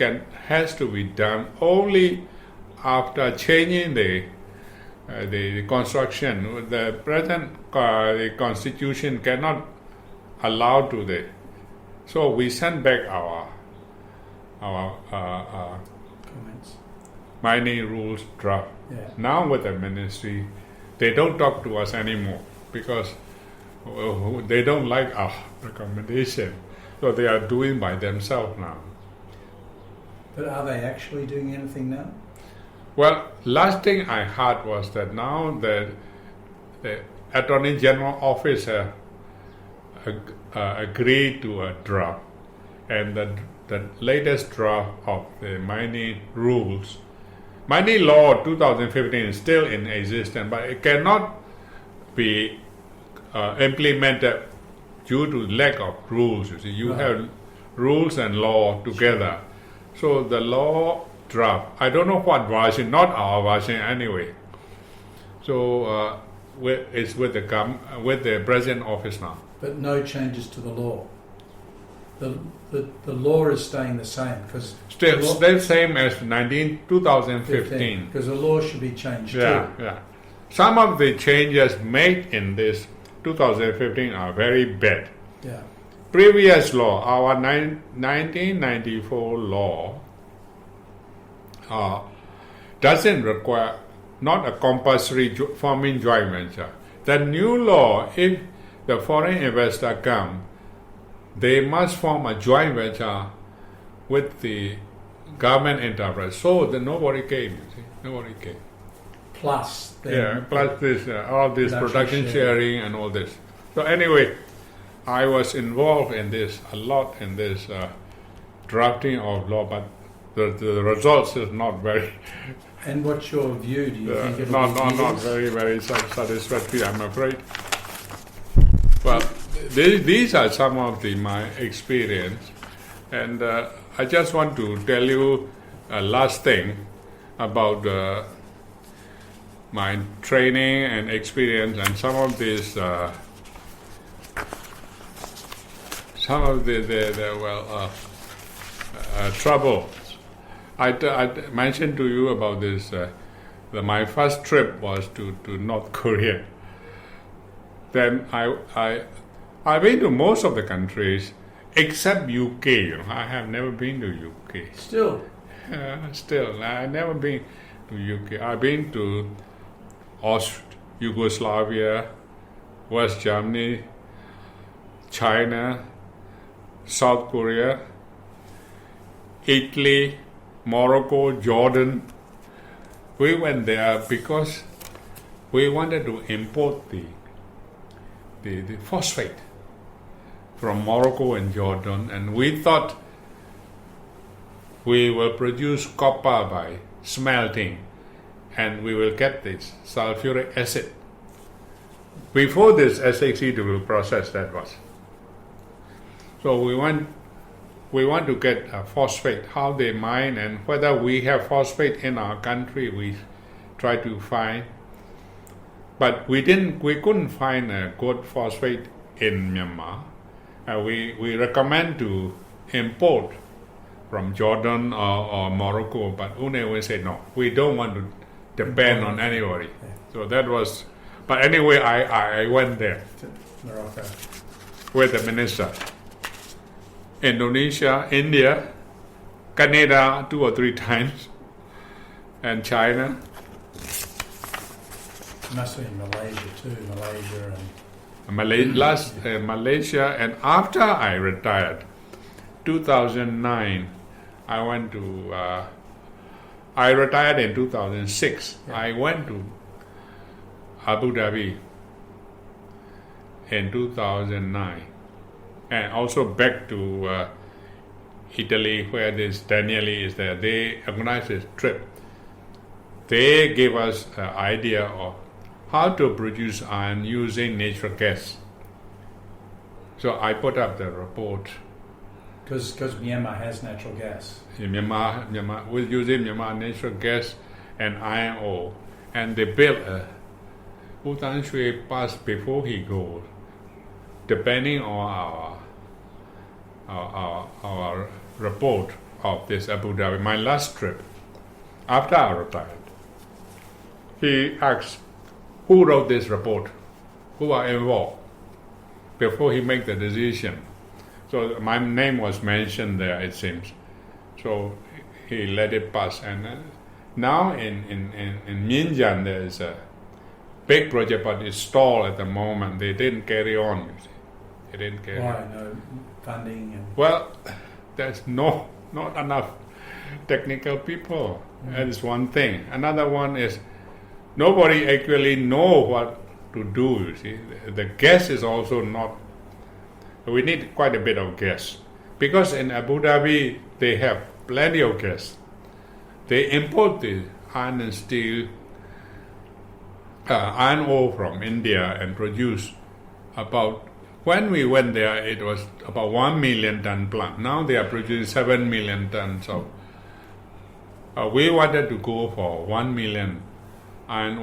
has to be done only after changing the construction. The present the constitution cannot allow to the. So we sent back our Comments. mining rules draft. Yeah. Now with the ministry, they don't talk to us anymore because they don't like our recommendation. So they are doing by themselves now. But are they actually doing anything now? Well, last thing I heard was that now the Attorney General Office agreed to a draft, and the latest draft of the mining rules, mining law 2015 is still in existence, but it cannot be implemented due to lack of rules. You see, you have rules and law together. So the law draft, I don't know what version, not our version anyway. So it's with the present office now. But no changes to the law. The law is staying the same because Still same as 2015. Because the law should be changed too. Yeah. Some of the changes made in this 2015 are very bad. Yeah. Previous law, our 1994 law, doesn't require not a compulsory forming joint venture. The new law, if the foreign investor come, they must form a joint venture with the government enterprise. So nobody came. You see, nobody came. Plus Plus all this production sharing and all this. So anyway, I was involved in this a lot in this drafting of law, but the results is not very. And what's your view? Do you think it'll not very, very satisfactory, I'm afraid. Well, these are some of my experience, and I just want to tell you a last thing about my training and experience, and some of this, trouble. I mentioned to you about this. My first trip was to North Korea. Then I've been to most of the countries except UK. I have never been to UK. Still, I've never been to UK. I've been to Yugoslavia, West Germany, China, South Korea, Italy, Morocco, Jordan. We went there because we wanted to import the phosphate from Morocco and Jordan, and we thought we will produce copper by smelting, and we will get this sulfuric acid. Before this SX-EW process, that was. So we want to get phosphate, how they mine, and whether we have phosphate in our country, we try to find. But we couldn't find a good phosphate in Myanmar. We recommend to import from Jordan or Morocco, but UNE said no, we don't want to depend on anybody. So that was, but anyway, I went there Morocco. with the minister. Indonesia, India, Canada 2 or 3 times, and China. Must have been Malaysia too. Malaysia, and after I retired, 2009, I went to. I retired in 2006. Yeah. I went to Abu Dhabi in 2009, and also back to Italy, where this Danieli is there. They organized this trip. They gave us an idea of how to produce iron using natural gas. So I put up the report. Because Myanmar has natural gas. Myanmar was using Myanmar natural gas and iron ore, and they built a U Tan Shui pass before he goes. Depending on our report of this Abu Dhabi, my last trip, after I retired, he asked, who wrote this report? Who are involved? Before he make the decision. So my name was mentioned there, it seems. So he let it pass. And now in Myint Thein there is a big project, but it's stalled at the moment. They didn't carry on. You see. They didn't carry on. Why? No funding? Well, there's not enough technical people. That is one thing. Another one is nobody actually know what to do, you see. The gas is also not. We need quite a bit of gas. Because in Abu Dhabi, they have plenty of gas. They import the iron and steel, iron ore from India and produce about when we went there, it was about 1 million ton plant. Now they are producing 7 million tons. So we wanted to go for 1 million, and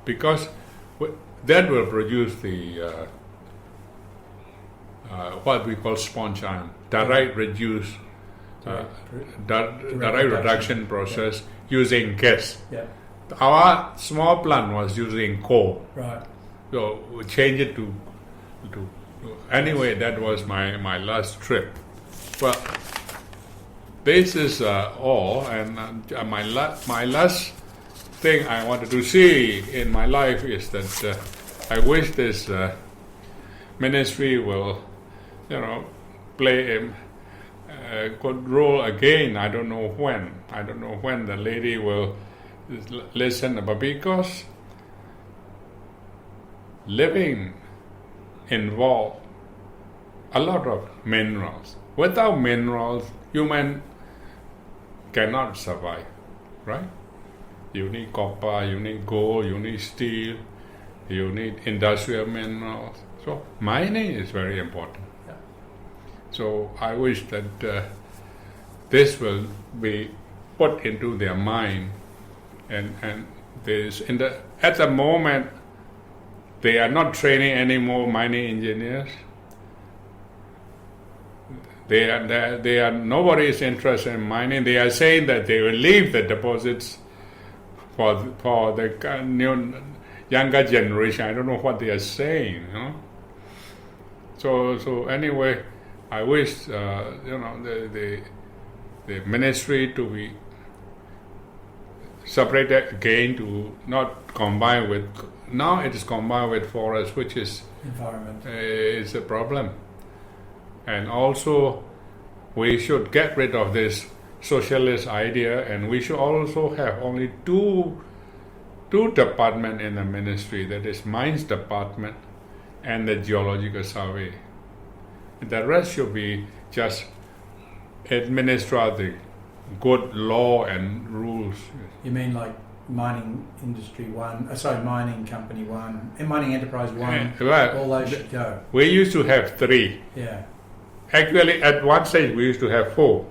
because that will produce the what we call sponge iron, direct reduce, direct reduction process using gas. Yeah. Our small plant was using coal. Right. So we changed it to anyway. That was my last trip. Well, this is all, and my last thing I wanted to see in my life is that I wish this ministry will, play a good role again. I don't know when. I don't know when the lady will listen, but because living involves a lot of minerals. Without minerals, human cannot survive, right? You need copper, you need gold, you need steel, you need industrial minerals. So mining is very important. Yeah. So I wish that this will be put into their mind, and there's at the moment they are not training any more mining engineers. They are nobody is interested in mining. They are saying that they will leave the deposits for the new younger generation. I don't know what they are saying. So anyway, I wish the ministry to be separated again, to not combine with. Now it is combined with forest, which is environment. Is a problem. And also, we should get rid of this socialist idea, and we should also have only two departments in the ministry, that is mines department and the geological survey. The rest should be just administer the good law and rules. You mean like mining industry one, mining company one, and mining enterprise one, well, all those should go. We used to have 3. Yeah. Actually, at one stage we used to have 4.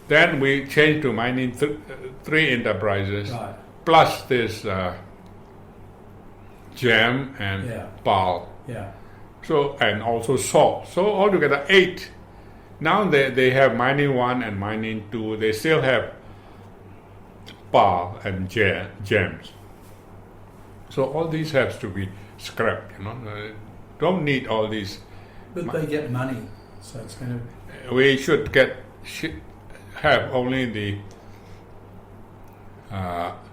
Then we changed to mining 3 enterprises, Right. plus this gem and pearl. Yeah. So, and also salt. So altogether 8. Now they have mining 1 and mining 2. They still have pearl and gems. So all these have to be scrapped. Don't need all these. But they get money, so it's going to. We should have only the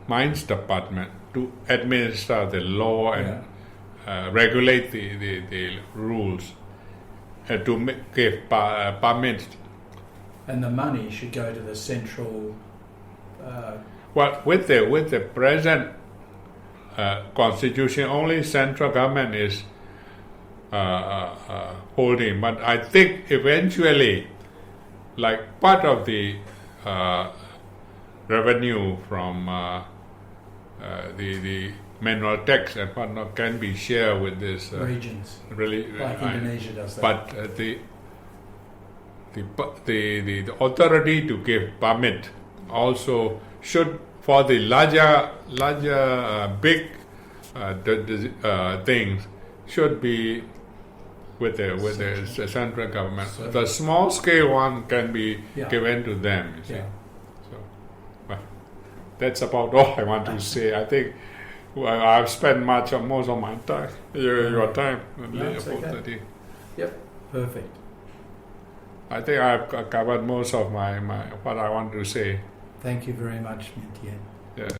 mines department to administer the law and regulate the rules, to give permits. And the money should go to the central. Well, with the present constitution, only central government is holding. But I think eventually, like part of the revenue from the mineral tax and whatnot can be shared with this regions. Really, like Indonesia does that. But the authority to give permit also should, for the larger big things, should be with the central government. So the small scale one can be given to them. You see. So, well, that's about all I want to say. I think I've spent most of my time, your time. Okay. Yep, perfect. I think I've covered most of my what I want to say. Thank you very much, Myint Thein.